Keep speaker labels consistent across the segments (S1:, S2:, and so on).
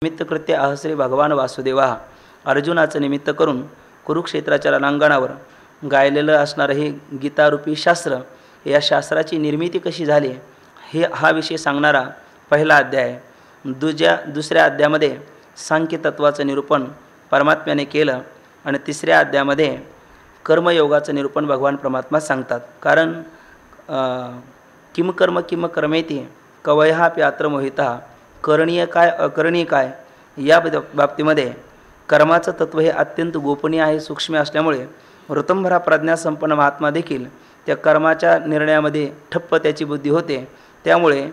S1: निमित्तकृत्य अहश्री भगवान वासुदेवा अर्जुनाचं निमित्त करून कुरुक्षेत्राच्या रणांगणावर गायलेलं असणारं हे गीतारूपी शास्त्र, या शास्त्राची निर्मिती कशी झाली हा विषय सांगणारा पहिला अध्याय आहे. दुसऱ्या अध्यायामध्ये सांख्य तत्वाचं निरूपण परमात्म्याने केलं आणि तिसऱ्या अध्यायामध्ये कर्मयोगाचं निरूपण भगवान परमात्मा सांगतात. कारण किम कर्म किम कर्मेती कवयहाप्यात्र मोहिता, करणीय काय अकरणीय काय या बाबतीमध्ये कर्माचं तत्व हे अत्यंत गोपनीय आहे, सूक्ष्म असल्यामुळे ऋतंभरा प्रज्ञासंपन्न महात्मा देखील त्या कर्माच्या निर्णयामध्ये ठप्प त्याची बुद्धी होते. त्यामुळे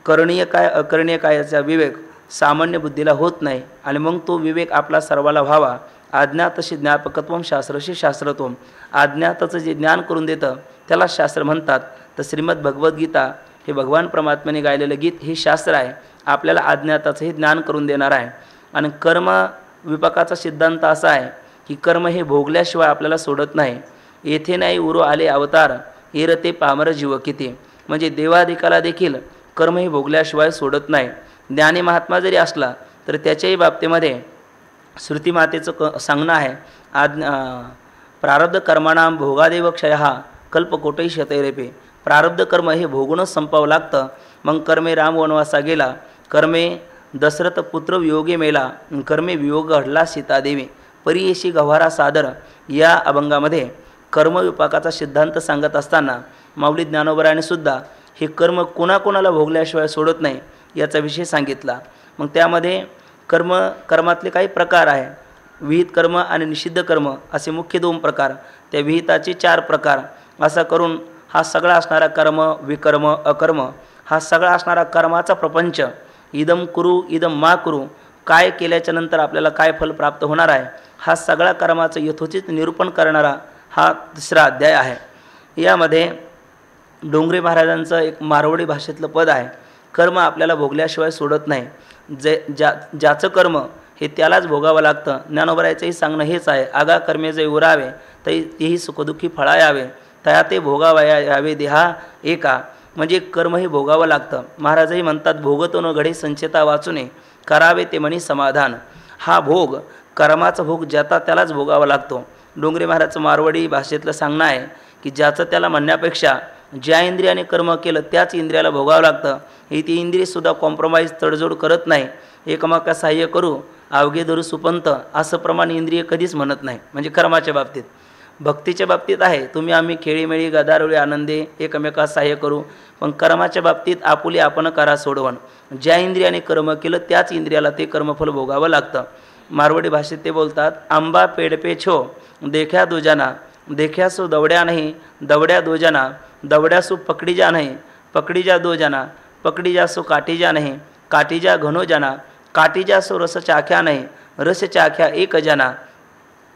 S1: करणीय काय अकरणीय काय याचा विवेक सामान्य बुद्धीला होत नाही आणि मग तो विवेक आपला सर्वाला व्हावा. अज्ञातशी ज्ञापकत्वम शास्त्रशी शास्त्रत्वम, अज्ञाताचं जे ज्ञान करून देतं त्याला शास्त्र म्हणतात. तर श्रीमद भगवद्गीता हे भगवान परमात्म्याने गायलेलं गीत हे शास्त्र आहे, आपल्याला अज्ञाताचं हे ज्ञान करून देणार आहे. आणि कर्म विपाकाचा सिद्धांत असा आहे की कर्म हे भोगल्याशिवाय आपल्याला सोडत नाही. येथे नाही उरो आले अवतार, एरते पामर जीव किती, म्हणजे देवाधिकाला देखील कर्म हे भोगल्याशिवाय सोडत नाही. ज्ञानी महात्मा जरी असला तर त्याच्याही बाबतीमध्ये श्रुतीमातेचं सांगणं आहे, प्रारब्ध कर्माणाम भोगादेव क्षयः कल्पकोटही शतैरेपे, प्रारब्ध कर्म हे भोगूनच संपावं लागतं. मग कर्मे राम वनवासा गेला, कर्मे दशरथ पुत्र वियोगे मेला, कर्मे वियोग घडला सीतादेवी, परियेशी गव्हारा सादर या अभंगामध्ये कर्मविपाकाचा सिद्धांत सांगत असताना माऊली ज्ञानोबरायाने सुद्धा हे कर्म कोणाकोणाला भोगल्याशिवाय सोडत नाही याचा विषय सांगितला. मग त्यामध्ये कर्मातले काही प्रकार आहे, विहित कर्म आणि निषिद्ध कर्म असे मुख्य दोन प्रकार, त्या विहिताचे 4 प्रकार. असा करून हा सगळा असणारा कर्म विकर्म अकर्म हा सगळा असणारा कर्माचा प्रपंच, इदम कुरु इदम मा कुरु, काय केल्याच्या नंतर आपल्याला काय फल प्राप्त होणार आहे, हा सगळा कर्माचं यथोचित निरूपण करणारा हा तिसरा अध्याय आहे. यामध्ये डोंगरे महाराजांचं एक मारवाडी भाषेतलं पद आहे, कर्म आपल्याला भोगल्याशिवाय सोडत नाही, ज्याचं कर्म हे त्यालाच भोगावं लागतं. ज्ञानोबरायाचंही सांगणं हेच आहे, आगा कर्मे जे उरावे तेही सुखदुःखी फळा यावे, तया ते भोगावया यावे देहा एका, म्हणजे कर्म हे भोगावं लागतं. महाराजही म्हणतात, भोगतो न घडे संचेता वाचुने, करावे ते म्हणी समाधान. हा भोग कर्माचा भोग ज्याचा त्यालाच भोगावा लागतो. डोंगरे महाराजचं मारवाडी भाषेतलं सांगणं आहे की ज्याचं त्याला म्हणण्यापेक्षा ज्या इंद्रियाने कर्म केलं त्याच इंद्रियाला भोगावं लागतं. ही ती इंद्रियसुद्धा कॉम्प्रोमाइज तडजोड करत नाही, एकमेका सहाय्य करू अवघे धरू सुपंत असं प्रमाण इंद्रिय कधीच म्हणत नाही. म्हणजे कर्माच्या बाबतीत. भक्तीच्या बाबतीत आहे, तुम्ही आम्ही खेळीमेळी गदारोळी आनंदे एकमेका सहाय्य करू, पण कर्माच्या बाबतीत आपुले आपण करा सोडवण. ज्या इंद्रियाने कर्म केलं त्याच इंद्रियाला ते कर्मफल भोगावं लागतं. मारवाडी भाषेत ते बोलतात, आंबा पेडपे छो देख्या दोजाना, देख्या सो दवड्या नाही, दवड्या दोजाना, दवड्या सो पकडी जा नाही, पकडी जा दो जना, पकडी जा सो काटी जा नाही, काटी जा घनो जना, काटी जा सो रस चाख्या नाही, रस चाख्या एक जना.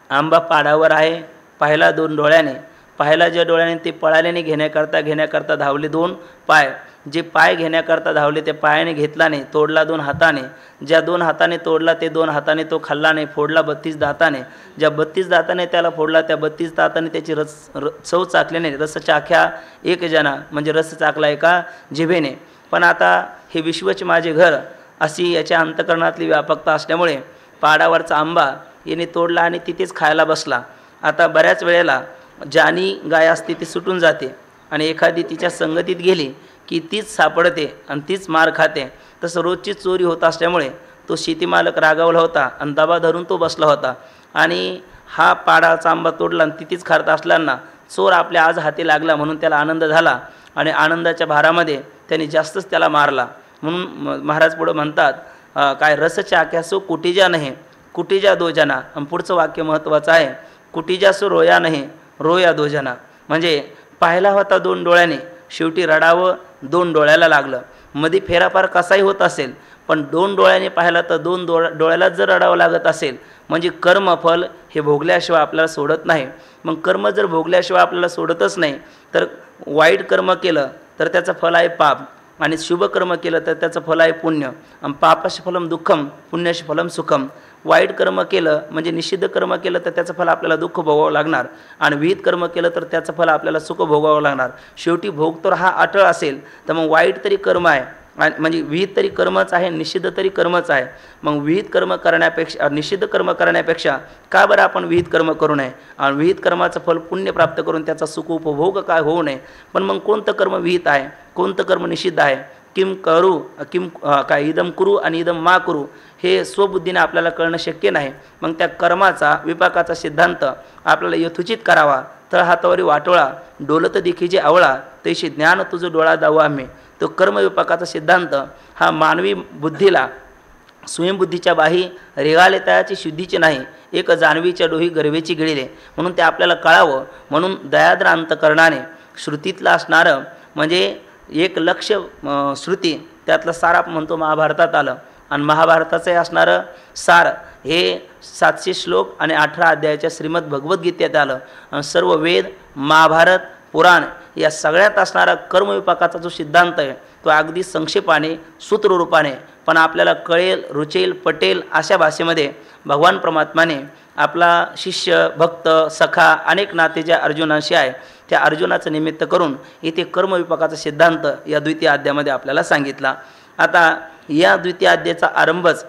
S1: आंबा पाडावर आहे, पाहिला 2 डोळ्याने, पाहिला ज्या डोळ्याने ते पळाल्याने घेण्याकरता धावले 2 पाय, जे पाय घेण्याकरता धावले त्या पायाने घेतला नाही, तोडला 2 हाताने, ज्या 2 हाताने तोडला ते 2 हाताने तो खाल्ला नाही, फोडला 32 दाताने, ज्या 32 दाताने त्याला फोडला त्या 32 दाताने त्याची चव चाकले नाही, रस चाख्या एक जना, म्हणजे रस चाकला एका जिभेने. पण आता हे विश्वच माझे घर अशी याच्या अंतकरणातली व्यापकता असल्यामुळे पाडावरचा आंबा याने तोडला आणि तिथेच खायला बसला. आता बऱ्याच वेळेला ज्यानी गाय असते ती सुटून जाते आणि एखादी तिच्या संगतीत गेली की तीच सापडते आणि तीच मार खाते. तसं रोजची चोरी होत असल्यामुळे तो शेतीमालक रागावला होता आणि दबा धरून तो बसला होता आणि हा पाडाचा आंबा तोडला आणि तिथेच खात असल्यानं चोर आपल्या आज हाती लागला म्हणून त्याला आनंद झाला आणि आनंदाच्या भारामध्ये त्याने जास्तच त्याला मारला. म्हणून महाराज पुढं म्हणतात, काय रस चाक्या सो कुटीजा नाही, कुटीजा 2 जना. आणि पुढचं वाक्य महत्त्वाचं आहे, कुटीजा सो रोया नाही, रोया 2 जना, म्हणजे पाहिला होता 2 डोळ्याने, शेवटी रडावं 2 डोळ्याला लागलं. मध्ये फेराफार कसाही होत असेल पण 2 डोळ्याने पाहिला तर 2 डोळ्यालाच जर रडावं लागत असेल म्हणजे कर्मफल हे भोगल्याशिवाय आपल्याला सोडत नाही. मग कर्म जर भोगल्याशिवाय आपल्याला सोडतच नाही तर वाईट कर्म केलं तर त्याचं फल आहे पाप आणि शुभ कर्म केलं तर त्याचं फल आहे पुण्य. आणि पापाशी फलम दुःखम पुण्याशी फलम सुखम. वाईट कर्म केलं म्हणजे निषिद्ध कर्म केलं तर त्याचं फल आपल्याला दुःख भोगावं लागणार आणि विहित कर्म केलं तर त्याचं फल आपल्याला सुख भोगावं लागणार. शेवटी भोग तर हा अटळ असेल तर मग वाईट तरी कर्म आहे आणि म्हणजे विहित तरी कर्मच आहे, निषिद्ध तरी कर्मच आहे. मग विहित कर्म करण्यापेक्षा निषिद्ध कर्म करण्यापेक्षा का बरं आपण विहित कर्म करू नये आणि विहित कर्माचं फल पुण्य प्राप्त करून त्याचा सुख उपभोग काय होऊ नये. पण मग कोणतं कर्म विहित आहे, कोणतं कर्म निषिद्ध आहे, किम करू किम काय इदम करू आणि इदम मा करू हे स्वबुद्धीने आपल्याला कळणं शक्य नाही. मग त्या कर्माचा विपाकाचा सिद्धांत आपल्याला यथोचित करावा. तळ हातावरी वाटोळा डोलत देखीचे आवळा तैशी ज्ञान तुझं डोळा दावू आम्ही. तो कर्मविपाकाचा सिद्धांत हा मानवी बुद्धीला स्वयंबुद्धीच्या बाही रेगाले तयाची शुद्धीचे नाही, एक जाणवीच्या डोही गर्वेची गिळले म्हणून ते आपल्याला कळावं. म्हणून दयाद्र अंतकरणाने श्रुतीतलं असणारं म्हणजे एक लक्ष श्रुती त्यातलं सार आपण म्हणतो महाभारतात आलं. आणि महाभारताचं असणारं सार हे 700 श्लोक आणि 18 अध्यायाच्या श्रीमद भगवद्गीतेत आलं. आणि सर्व वेद महाभारत पुराण या सगळ्यात असणारा कर्मविपाकाचा जो सिद्धांत आहे तो अगदी संक्षेपाने सूत्ररूपाने पण आपल्याला कळेल रुचेल पटेल अशा भाषेमध्ये भगवान परमात्माने आपला शिष्य भक्त सखा अनेक नाते ज्या अर्जुनाशी आहे त्या अर्जुनाचं निमित्त करून इथे कर्मविपाकाचा सिद्धांत या द्वितीय अध्यायामध्ये आपल्याला सांगितला. आता या द्वितीय अध्यायाचा आरंभच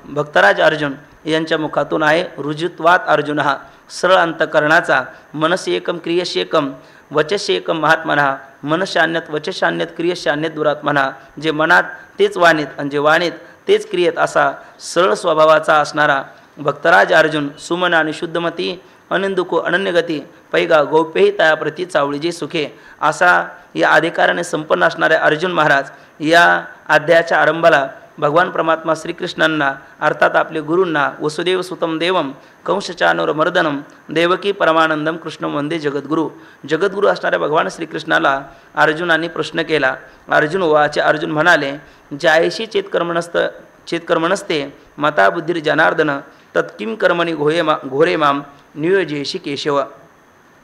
S1: भक्तराज अर्जुन यांच्या मुखातून आहे. रुजुत्वात अर्जुन हा सरळ अंतकरणाचा मनसी एकम क्रियशी एकम वचशी एकम महात्मना मनशान्यत वचशान्यत क्रियशान्यत दुरात्मना. जे मनात तेच वाणीत आणि जे वाणीत तेच क्रियेत असा सरळ स्वभावाचा असणारा भक्तराज अर्जुन सुमन आणि शुद्धमती अनिंदुको अनन्यगती पैगा गौप्यही तयाप्रती चावळीजी सुखे असा या अधिकाराने संपन्न असणारे अर्जुन महाराज या अध्यायाच्या आरंभाला भगवान परमात्मा श्रीकृष्णांना अर्थात आपले गुरूंना वसुदेव सुतम देवम कंसचानोर मर्दनम देवकी परमानंदम कृष्ण वंदे जगद्गुरु. जगद्गुरु असणाऱ्या भगवान श्रीकृष्णाला अर्जुनांनी प्रश्न केला. अर्जुन वाचे अर्जुन म्हणाले जायशी चेतकर्म नसते मता बुद्धिर जनार्दन तत्किम कर्मणी घोरे माम नियोजेशी केशव.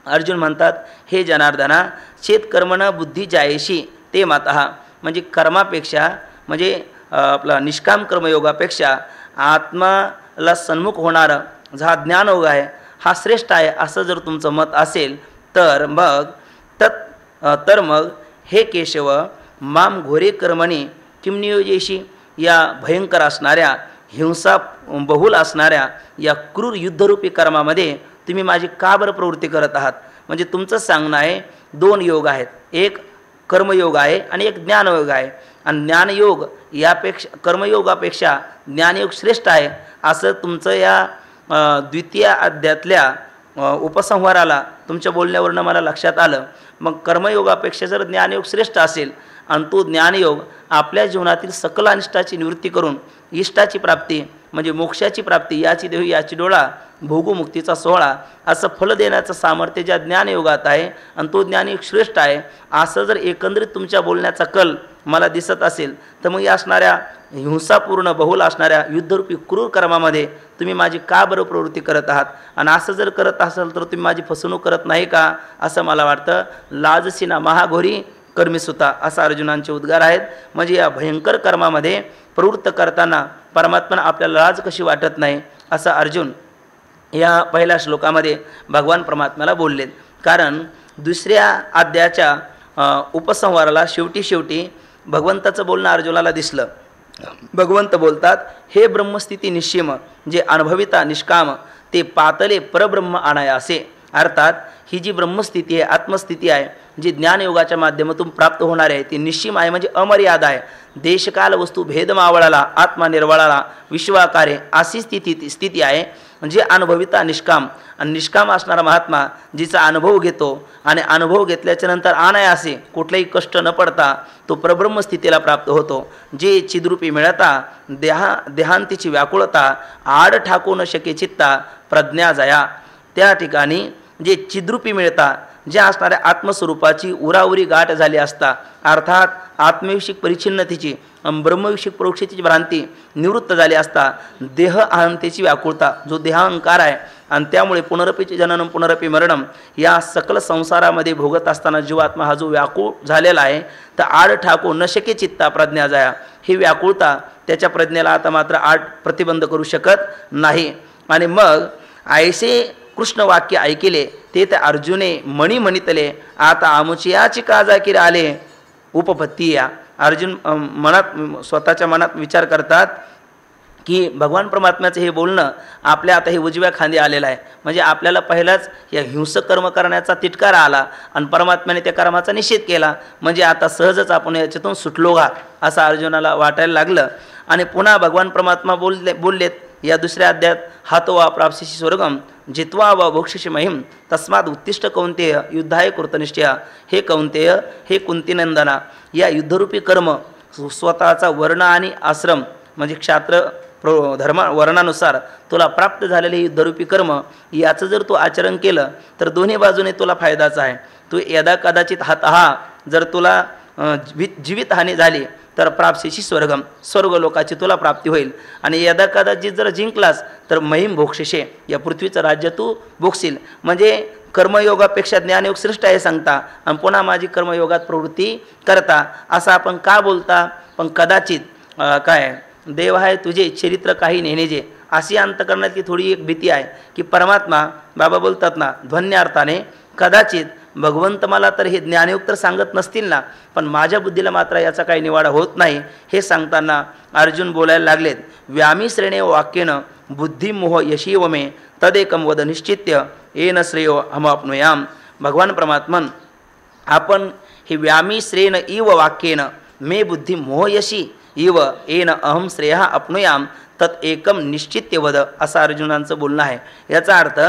S1: अर्जुन म्हणतात हे जनार्दना चेतकर्मण बुद्धी जायशी ते माता म्हणजे कर्मापेक्षा म्हणजे आपला निष्काम कर्मयोगापेक्षा आत्माला सन्मुख होणारा हा ज्ञानयोग आहे हा श्रेष्ठ आहे असं जर तुमचं मत असेल तर मग हे केशव माम घोरे कर्मणी किम नियोजेशी या भयंकर असणाऱ्या हिंसा बहुल असणाऱ्या या क्रूर युद्धरूपी कर्मामध्ये तुम्ही माझी का बरं प्रवृत्ती करत आहात. म्हणजे तुमचं सांगणं आहे दोन योग आहेत, एक कर्मयोग आहे आणि एक ज्ञानयोग आहे. आणि ज्ञानयोग यापेक्षा कर्मयोगापेक्षा ज्ञानयोग श्रेष्ठ आहे असं तुमचं या द्वितीय अध्यायातल्या उपसंहाराला तुमच्या बोलण्यावरनं मला लक्षात आलं. मग कर्मयोगापेक्षा जर ज्ञानयोग श्रेष्ठ असेल आणि तो ज्ञानयोग आपल्या जीवनातील सकल अनिष्टाची निवृत्ती करून इष्टाची प्राप्ती म्हणजे मोक्षाची प्राप्ती याची देवी याची डोळा भोगमुक्तीचा सोहळा असं फल देण्याचं सामर्थ्य ज्या ज्ञानयोगात आहे आणि तो ज्ञानयोग श्रेष्ठ आहे असं जर एकंदरीत तुमच्या बोलण्याचा कल मला दिसत असेल तर मग या असणाऱ्या हिंसापूर्ण बहुल असणाऱ्या युद्धरूपी क्रूर कर्मामध्ये तुम्ही माझी का बरं प्रवृत्ती करत आहात. आणि असं जर करत असाल तर तुम्ही माझी फसवणूक करत नाही का असं मला वाटतं. लाजसीना महाघोरी कर्मीसुता असा अर्जुनांचे उद्गार आहेत. म्हणजे या भयंकर कर्मामध्ये प्रवृत्त करताना परमात्मा आपल्याला लाज कशी वाटत नाही असं अर्जुन या पहिल्या श्लोकामध्ये भगवान परमात्म्याला बोललेत. कारण दुसऱ्या अध्यायाच्या उपसंहाराला शेवटी भगवंताचं बोलणं अर्जुनाला दिसलं. भगवंत बोलतात हे ब्रह्मस्थिती निश्चिम जे अनुभविता निष्काम ते पातले परब्रह्म आणाया असे. अर्थात ही जी ब्रह्मस्थिती आहे आत्मस्थिती आहे जी ज्ञानयोगाच्या माध्यमातून प्राप्त होणार आहे ती निश्चिम आहे म्हणजे अमर्यादा आहे. देशकाल वस्तू भेदमावळाला आत्मा निर्वाळाला विश्वाकारे अशी स्थिती आहे जे अनुभविता निष्काम. आणि निष्काम असणारा महात्मा जिचा अनुभव घेतो आणि अनुभव घेतल्याच्या नंतर अनायासे कुठलेही कष्ट न पडता तो परब्रह्म स्थितीला प्राप्त होतो. जे चिद्रूपी मिळता देहांतीची व्याकुळता आड ठाकू न शके चित्ता प्रज्ञा जया. त्या ठिकाणी जे चिद्रूपी मिळता ज्या असणाऱ्या आत्मस्वरूपाची उराउरी गाठ झाली असता अर्थात आत्मविषयक परिच्छिन्नतेची ब्रह्मविषयक परोक्षतेची भ्रांती निवृत्त झाली असता देह अहंतेची व्याकुळता जो देहांकार आहे आणि त्यामुळे पुनरपीचे जननम पुनरपी मरणम या सकल संसारामध्ये भोगत असताना जीवात्मा हा जो व्याकुळ झालेला आहे तर आड ठाकू न शके चित्ता प्रज्ञा जाया. ही व्याकुळता त्याच्या प्रज्ञेला आता मात्र आड प्रतिबंध करू शकत नाही. आणि मग ऐसे कृष्ण वाक्य ऐकिले ते अर्जुने मणी म्हणितले आता आमुची याची काजा किर आले उपपत्ती या. अर्जुन स्वतःच्या मनात विचार करतात की भगवान परमात्म्याचं हे बोलणं आपल्या आता हे उजव्या खांदी आलेलं आहे, म्हणजे आपल्याला पहिलाच या हिंसक कर्म करण्याचा तिटकारा आला आणि परमात्म्याने त्या कर्माचा निषेध केला, म्हणजे आता सहजच आपण याच्यातून सुटलो का असं अर्जुनाला वाटायला लागलं. आणि पुन्हा भगवान परमात्मा बोललेत या दुसऱ्या अध्यायात, हातो वा प्राप्स्यसि स्वर्गम जित्वा वा भोक्ष्यसि महिम तस्माद उत्तिष्ठ कौंतेय युद्धाय कृतनिश्चय. हे कौंतेय, हे कुंतीनंदना, या युद्धरूपी कर्म स्वतःचा वर्ण आणि आश्रम म्हणजे क्षात्र धर्म वर्णानुसार तुला प्राप्त झालेले युद्धरूपी कर्म याचं जर तू आचरण केलं तर दोन्ही बाजूने तुला फायदाच आहे. तू यदा कदाचित जर तुला जीवितहानी झाली तर प्राप्स्यसि स्वर्गम, स्वर्ग लोकाची तुला प्राप्ती होईल. आणि यदा कदाचित जर जिंकलास तर महिम भोक्ष्यसे, या पृथ्वीचं राज्य तू भोगशील. म्हणजे कर्मयोगापेक्षा ज्ञानयोग श्रेष्ठ आहे सांगता आणि पुन्हा माझी कर्मयोगात प्रवृत्ती करता असं आपण का बोलता. पण कदाचित काय देव आहे तुझे चरित्र काही नेण्याचे अशी अंतकरणातली थोडी एक भीती आहे की परमात्मा बाबा बोलतात ना ध्वन्यार्थाने, कदाचित भगवंत मला तर हे ज्ञानयोग तर सांगत नसतील ना, पण माझ्या बुद्धीला मात्र याचा काही निवाडा होत नाही. हे सांगताना अर्जुन बोलायला लागलेत, व्यामिश्रेणे वाक्येन बुद्धिमोह यशीव मे तदेकम वद निश्चित्य येन श्रेयो हमप्नुयाम. भगवान परमात्मन आपण हे व्यामिश्रेण इव वाक्येन मे बुद्धी मोहयशी इव येन अहम श्रेय अपनुयाम तत् एकम निश्चित्य वद असं अर्जुनांचं बोलणं आहे. याचा अर्थ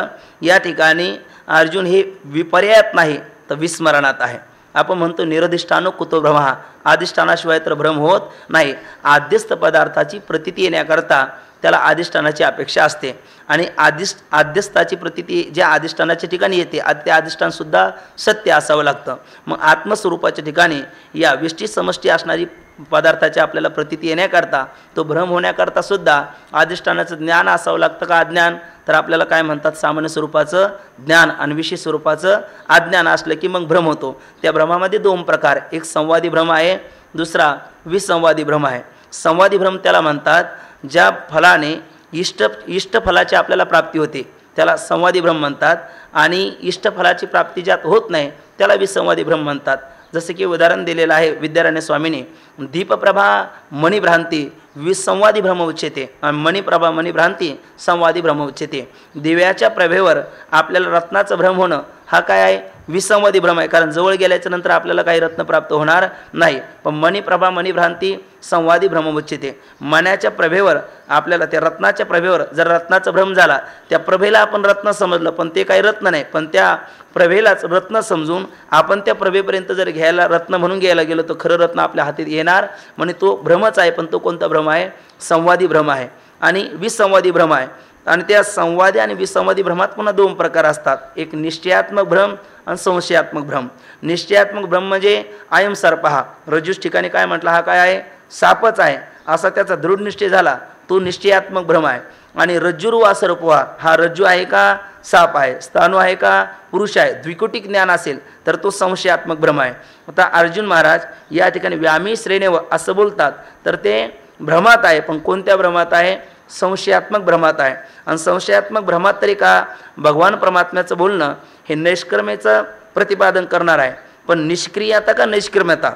S1: या ठिकाणी अर्जुन हे विपर्यायात नाही तर विस्मरणात आहे. आपण म्हणतो निरधिष्ठानो कुतो भ्रम, अधिष्ठानाशिवाय तर भ्रम होत नाही. आद्यस्थ पदार्थाची प्रतीती येण्याकरता त्याला अधिष्ठानाची अपेक्षा असते आणि आद्यस्थाची प्रतीती ज्या अधिष्ठानाच्या ठिकाणी येते ते अधिष्ठानसुद्धा सत्य असावं लागतं. मग आत्मस्वरूपाच्या ठिकाणी या विष्टी समष्टी असणारी पदार्थाच्या आपल्याला प्रतीती येण्याकरता तो भ्रम होण्याकरता सुद्धा अधिष्ठानाचं ज्ञान असावं लागतं का अज्ञान. तर आपल्याला काय म्हणतात, सामान्य स्वरूपाचं ज्ञान आणि विशेष स्वरूपाचं अज्ञान असलं की मग भ्रम होतो. त्या भ्रमामध्ये दोन प्रकार, एक संवादी भ्रम आहे, दुसरा विसंवादी भ्रम आहे. संवादी भ्रम त्याला म्हणतात ज्या फलाने इष्टफलाची आपल्याला प्राप्ती होते त्याला संवादी भ्रम म्हणतात, आणि इष्टफलाची प्राप्ती ज्यात होत नाही त्याला विसंवादी भ्रम म्हणतात. जसे की उदाहरण दिलेलं आहे विद्यारण्य स्वामीने, दीपप्रभा मणिभ्रांती विसंवादी भ्रम उच्यते, मणिप्रभा मणिभ्रांती संवादी भ्रम उच्यते. दिव्याच्या प्रभेवर आपल्याला रत्नाचं भ्रम होणं हा काय आहे, विसंवादी भ्रम आहे, कारण जवळ गेल्याच्या नंतर आपल्याला काही रत्न प्राप्त होणार नाही. पण मणिप्रभा मणिभ्रांती संवादी भ्रम उच्यते. मण्याच्या प्रभेवर आपल्याला त्या रत्नाच्या प्रभेवर जर रत्नाचा भ्रम झाला, त्या प्रभेला आपण रत्न समजलं पण ते काही रत्न नाही, पण त्या प्रभेलाच रत्न समजून आपण त्या प्रभेपर्यंत जर घ्यायला रत्न म्हणून घ्यायला गेलो तर खरं रत्न आपल्या हातात येणार, म्हणजे तो भ्रमच आहे. पण तो कोणता भ्रम आहे, संवादी भ्रम आहे आणि विसंवादी भ्रम आहे. आणि त्या संवादी आणि विसंवादी भ्रमात पुन्हा दोन प्रकार असतात, एक निश्चयात्मक भ्रम आणि संशयात्मक भ्रम. निश्चयात्मक भ्रम म्हणजे आयम सर्पहा, रज्जूस ठिकाणी काय म्हटलं, हा काय आहे, सापच आहे असा त्याचा दृढ निश्चय झाला, तो निश्चयात्मक भ्रम आहे. आणि रज्जुर्वा सर्पहा, हा रज्जू आहे का साप आहे, स्थाणू आहे का पुरुष आहे, द्विकोटिक ज्ञान असेल तर तो संशयात्मक भ्रम आहे. आता अर्जुन महाराज या ठिकाणी व्यामी श्रेणेव असं बोलतात तर ते भ्रमात आहे. पण कोणत्या भ्रमात आहे, संशयात्मक भ्रमात आहे. आणि संशयात्मक भ्रमात तरी का भगवान परमात्म्याचं बोलणं हे निष्कर्मेचं प्रतिपादन करणार आहे, पण निष्क्रियता का निष्कर्म्यता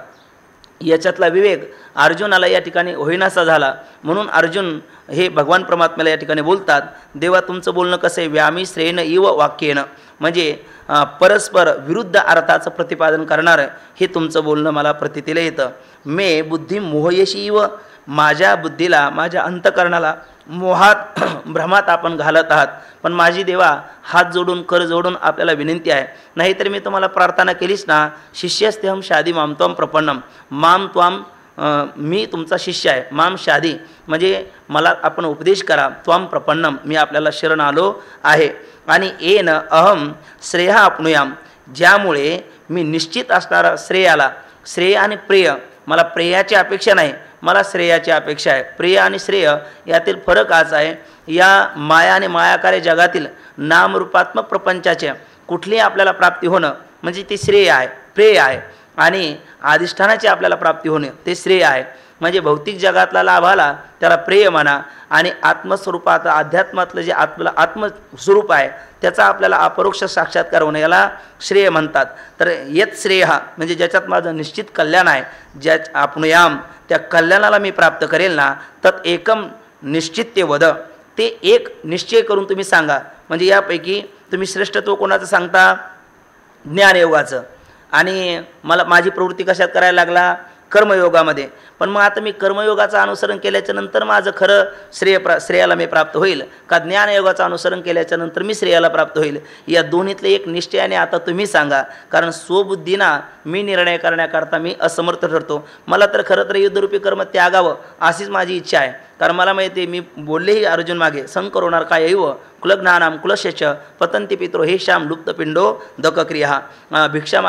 S1: याच्यातला विवेक अर्जुनाला या ठिकाणी होईनासा झाला. म्हणून अर्जुन हे भगवान परमात्म्याला या ठिकाणी बोलतात, देवा तुमचं बोलणं कसं आहे, व्यामी श्रेण इव वाक्येनं, म्हणजे परस्पर विरुद्ध अर्थाचं प्रतिपादन करणारं हे तुमचं बोलणं मला प्रतीतीला येतं. मे बुद्धी मोहयशी इव, माझ्या बुद्धीला माझ्या अंतकरणाला मोहात भ्रमात आपण घालत आहात. पण माझी देवा हात जोडून कर जोडून आपल्याला विनंती आहे, नाहीतर मी तुम्हाला प्रार्थना केलीच ना, शिष्यस्तेहम शादी माम त्वम प्रपन्नम, माम त्वाम मी तुमचा शिष्य आहे, माम शादी म्हणजे मला आपण उपदेश करा, त्वाम प्रपन्नम मी आपल्याला शरण आलो आहे. आणि येन अहम श्रेय अपनुयाम, ज्यामुळे मी निश्चित असणारा श्रेयाला, श्रेय आणि प्रेय, मला प्रेयाची अपेक्षा नाही, मला श्रेयाची अपेक्षा आहे. प्रिय आणि श्रेय यातील फरक आज आहे, या माया आणि मायाकारी जगातील नामरूपात्मक प्रपंचाच्या कुठलीही आपल्याला प्राप्ती होणं म्हणजे ते श्रेय आहे, प्रेय आहे. आणि अधिष्ठानाची आपल्याला प्राप्ती होणे ते श्रेय आहे. म्हणजे भौतिक जगातला लाभाला त्याला प्रेय म्हणा, आणि आत्मस्वरूपात अध्यात्मातलं जे आत्मस्वरूप आहे त्याचा आपल्याला अपरोक्ष साक्षात्कार होणं याला श्रेय म्हणतात. तर येत श्रेय हा म्हणजे ज्याच्यात माझं निश्चित कल्याण आहे, ज्या आपणयाम त्या कल्याणाला मी प्राप्त करेल ना, तत् एकम निश्चित ते वद, ते एक निश्चय करून तुम्ही सांगा. म्हणजे यापैकी तुम्ही श्रेष्ठत्व कोणाचं सांगता? ज्ञानयोगाचं. आणि मला माझी प्रवृत्ती कशात करायला लागला? कर्मयोगामध्ये. पण मग आता मी कर्मयोगाचं अनुसरण केल्याच्या नंतर माझं खरं श्रेयाला मी प्राप्त होईल का ज्ञानयोगाचं अनुसरण केल्याच्या नंतर मी श्रेयाला प्राप्त होईल? या दोन्हीतले एक निश्चयाने आता तुम्ही सांगा. कारण स्वबुद्धीना मी निर्णय करण्याकरता मी असमर्थ ठरतो. मला तर खरं तर युद्धरूपी कर्म त्यागावं अशीच माझी इच्छा आहे. कारण मला माहिती आहे, मी बोललेही अर्जुन मागे संकरोणार काय येव कुलज्ञानाम कुलशेष पतंती पित्रो हे श्याम लुप्तपिंडो दकक्रिया. भिक्षा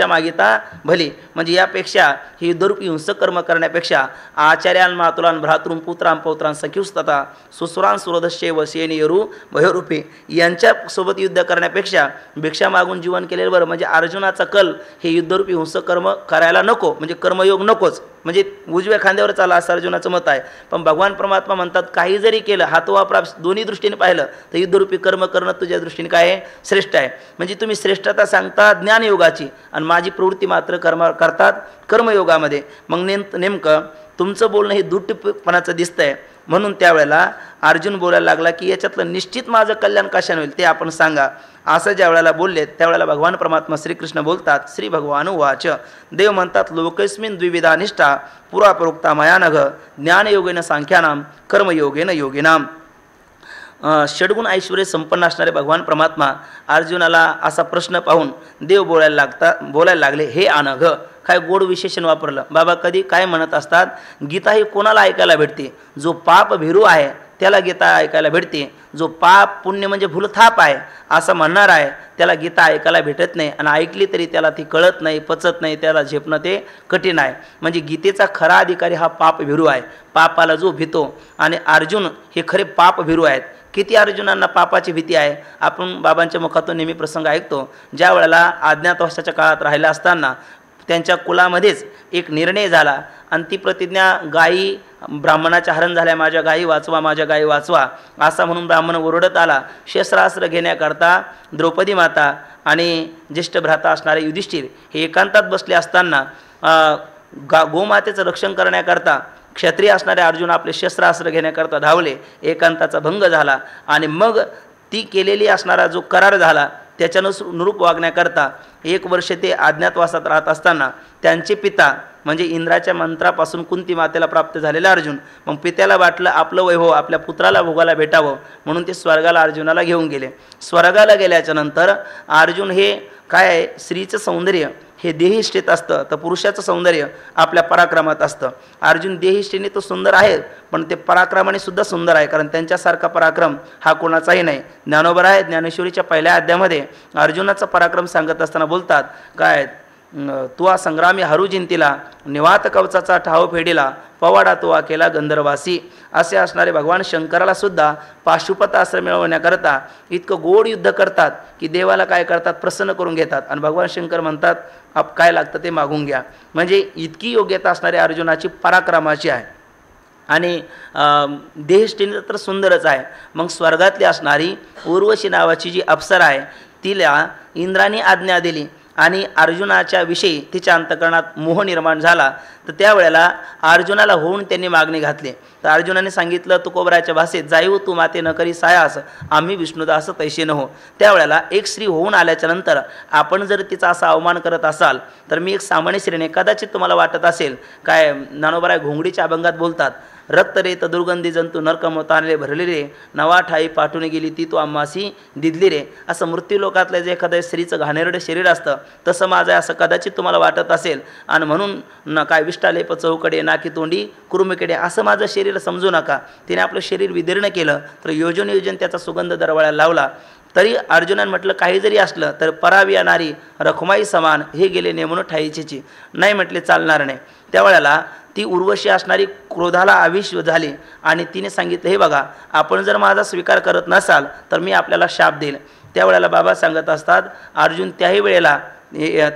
S1: मागिता भली. म्हणजे यापेक्षा ही युद्धरूपी हिंसक कर्म करण्यापेक्षा आचार्यान मातुलान भ्रातृन पुत्रान पौत्रान सख्युस्तता सुसुरान सुरदश्यव सेनियरू भयोरूपी यांच्यासोबत युद्ध करण्यापेक्षा भिक्षा मागून जीवन केलेलं बरं. म्हणजे अर्जुनाचा कल हे युद्धरूपी हिंसक कर्म करायला नको, म्हणजे कर्मयोग नकोच, म्हणजे उजव्या खांद्यावर चाला असं अर्जुनाचं मत आहे. पण भगवान परमात्मा म्हणतात काही जरी केलं हातवापरा दोन्ही दृष्टीने पाहिलं तर युद्धरूपी कर्म करणं तुझ्या दृष्टीने काय आहे? श्रेष्ठ आहे. म्हणजे तुम्ही श्रेष्ठता सांगता ज्ञानयोगाची आणि माझी प्रवृत्ती मात्र करतात कर्मयोगामध्ये. मग नेमकं तुमचं बोलणं हे दुट्टपणाचं दिसतंय. म्हणून त्यावेळेला अर्जुन बोलायला लागला की याच्यातलं निश्चित माझं कल्याण कशाने होईल ते आपण सांगा. असं ज्या वेळेला बोलले त्यावेळेला भगवान परमात्मा श्रीकृष्ण बोलतात. श्री भगवान उवाच. देव म्हणतात लोकस्मिन द्विविधा निष्ठा पुराप्रोक्ता मया नघ ज्ञानयोगेन सांख्यानाम कर्मयोगेन योगिनाम. षड्गुण ऐश्वर्य संपन्न असणारे भगवान परमात्मा अर्जुनाला असा प्रश्न पाहून देव बोलायला लागले, हे अनघ. काय गोड विशेषण वापरलं. बाबा कधी काय म्हणत असतात, गीता ही कोणाला ऐकायला भेटते? जो पाप भिरू आहे त्याला गीता ऐकायला भेटते. जो पाप पुण्य म्हणजे भूलथाप आहे असं म्हणणार आहे त्याला गीता ऐकायला भेटत नाही, आणि ऐकली तरी त्याला ती कळत नाही, पचत नाही, त्याला झेपणं ते कठीण आहे. म्हणजे गीतेचा खरा अधिकारी हा पाप भिरू आहे, पापाला जो भीतो. आणि अर्जुन हे खरे पाप भिरू आहेत. किती अर्जुनांना पापाची भीती आहे? आपण बाबांच्या मुखातून नेहमी प्रसंग ऐकतो. ज्या वेळेला अज्ञातवासाच्या काळात राहिला असताना त्यांच्या कुलामध्येच एक निर्णय झाला आणि ती प्रतिज्ञा, गायी ब्राह्मणाच्या हरण झाल्या, माझ्या गायी वाचवा, माझ्या गायी वाचवा असा म्हणून ब्राह्मण ओरडत आला. शस्त्रास्त्र घेण्याकरता द्रौपदी माता आणि ज्येष्ठ भ्राता असणारे युधिष्ठिर हे एकांतात बसले असताना गोमातेचं रक्षण करण्याकरता क्षत्रिय असणारे अर्जुन आपले शस्त्रास्त्र घेण्याकरता धावले. एकांताचा भंग झाला आणि मग ती केलेली असणारा जो करार झाला त्याच्यानुरूप वागण्याकरता 1 वर्ष ते अज्ञातवासात राहत असताना त्यांचे पिता म्हणजे इंद्राच्या मंत्रापासून कुंती मातेला प्राप्त झालेला अर्जुन, मग पित्याला वाटलं आपलं वैभव आपल्या पुत्राला भोगायला भेटावं म्हणून ते स्वर्गाला अर्जुनाला घेऊन गेले. स्वर्गाला गेल्याच्या नंतर अर्जुन हे काय आहे, स्त्रीचं सौंदर्य हे देहिष्ठेत असतं तर पुरुषाचं सौंदर्य आपल्या पराक्रमात असतं. अर्जुन देहिष्ठेने तो सुंदर आहे पण ते पराक्रमाने सुद्धा सुंदर आहे, कारण त्यांच्यासारखा पराक्रम हा कोणाचाही नाही. ज्ञानोबर आहे ज्ञानेश्वरीच्या पहिल्या अध्यायामध्ये अर्जुनाचा पराक्रम सांगत असताना बोलतात काय, तुआ संग्रामी हरू जिंतीला निवात कवचाचा ठाव फेडीला पवाडा तुआ केला गंधर्वासी. असे असणारे भगवान शंकराला सुद्धा पाशुपत आश्रम मिळवण्याकरता इतकं गोड युद्ध करतात की देवाला काय करतात, प्रसन्न करून घेतात. आणि भगवान शंकर म्हणतात आप काय लागतं ते मागून घ्या. म्हणजे इतकी योग्यता असणारी अर्जुनाची पराक्रमाची आहे. आणि देहष्टीने तर सुंदरच आहे. मग स्वर्गातली असणारी उर्वशी नावाची जी अप्सरा आहे तिला इंद्राने आज्ञा दिली आणि अर्जुनाच्या विषयी तिच्या अंतःकरणात मोह निर्माण झाला. तर त्यावेळेला अर्जुनाला होऊन त्यांनी मागणी घातली. तर अर्जुनाने सांगितलं तुकोबराच्या भाषेत, जाईव तू माते न करी सायास आम्ही विष्णुदास तैसे न हो. त्यावेळेला एक स्त्री होऊन आल्याच्या नंतर आपण जर तिचा असा अवमान करत असाल तर मी एक सामान्य स्त्रीने, कदाचित तुम्हाला वाटत असेल काय ज्ञानोबराय घोंगडीच्या अभंगात बोलतात, रक्त रे तर दुर्गंधी जंतू नरकमतानले भरले रे नवा ठाई पाठवून गेली ती तू आम्हासी दिदली रे. असं मृत्यूलोकातलं जे एखाद्या स्त्रीचं घाणेरडं शरीर असतं तसं माझं असं कदाचित तुम्हाला वाटत असेल. आणि म्हणून काय विष्टालेप चौकडे नाकी तोंडी कुरुमिकडे असं माझं शरीर समजू नका. तिने आपलं शरीर विदीर्ण केलं तर योजन त्याचा सुगंध दरवळायला लावला. तरी अर्जुनाने म्हटलं काही जरी असलं तर परावी येणारी रखुमाई समान हे गेले नेमून ठाईचीची नाही म्हटले चालणार नाही. त्यावेळेला ती उर्वशी असणारी क्रोधाला आविष झाली आणि तिने सांगितलं, हे बघा आपण जर माझा स्वीकार करत नसाल तर मी आपल्याला शाप देईल. त्यावेळेला बाबा सांगत असतात अर्जुन त्याही वेळेला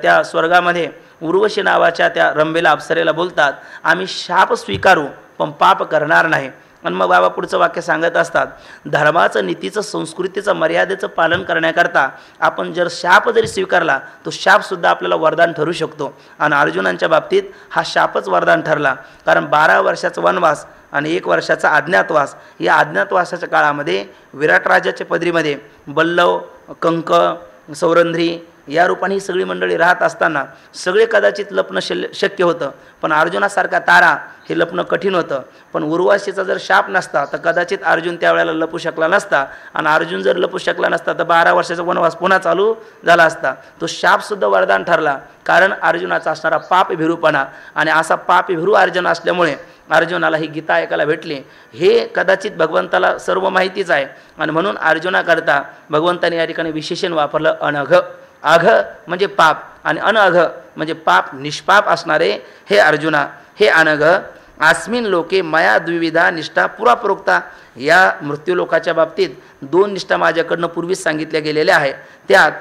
S1: त्या स्वर्गामध्ये उर्वशी नावाच्या त्या रंभेला अप्सरेला बोलतात, आम्ही शाप स्वीकारू पण पाप करणार नाही. आणि मग बाबा पुढचं वाक्य सांगत असतात, धर्माचं, नीतीचं, संस्कृतीचं, मर्यादेचं पालन करण्याकरता आपण जर शाप जरी स्वीकारला तो शापसुद्धा आपल्याला वरदान ठरू शकतो. आणि अर्जुनांच्या बाबतीत हा शापच वरदान ठरला. कारण 12 वर्षाचा वनवास आणि 1 वर्षाचा अज्ञातवास, या अज्ञातवासाच्या काळामध्ये विराट राजाच्या पदरीमध्ये बल्लव, कंक, सौरंध्री या रूपाने ही सगळी मंडळी राहत असताना सगळे कदाचित लपणं शक्य होतं, पण अर्जुनासारखा तारा हे लपणं कठीण होतं. पण उर्वाशीचा जर शाप नसता तर कदाचित अर्जुन त्यावेळेला लपू शकला नसता. आणि अर्जुन जर लपू शकला नसता तर 12 वर्षाचा वनवास पुन्हा चालू झाला असता. तो शापसुद्धा वरदान ठरला, कारण अर्जुनाचा असणारा पापभिरूपणा. आणि असा पापभिरू अर्जुन असल्यामुळे अर्जुनाला ही गीता ऐकायला भेटली. हे कदाचित भगवंताला सर्व माहितीच आहे. आणि म्हणून अर्जुनाकरता भगवंताने या ठिकाणी विशेषण वापरलं अनघ. अघ म्हणजे पाप आणि अनघ म्हणजे पाप निष्पाप असणारे हे अर्जुना, हे अनघ. अस्मिन लोके मया द्विविधा निष्ठा पुरा प्रोक्ता. या मृत्यूलोकाच्या बाबतीत 2 निष्ठा माझ्याकडनं पूर्वीच सांगितल्या गेलेल्या आहे. त्यात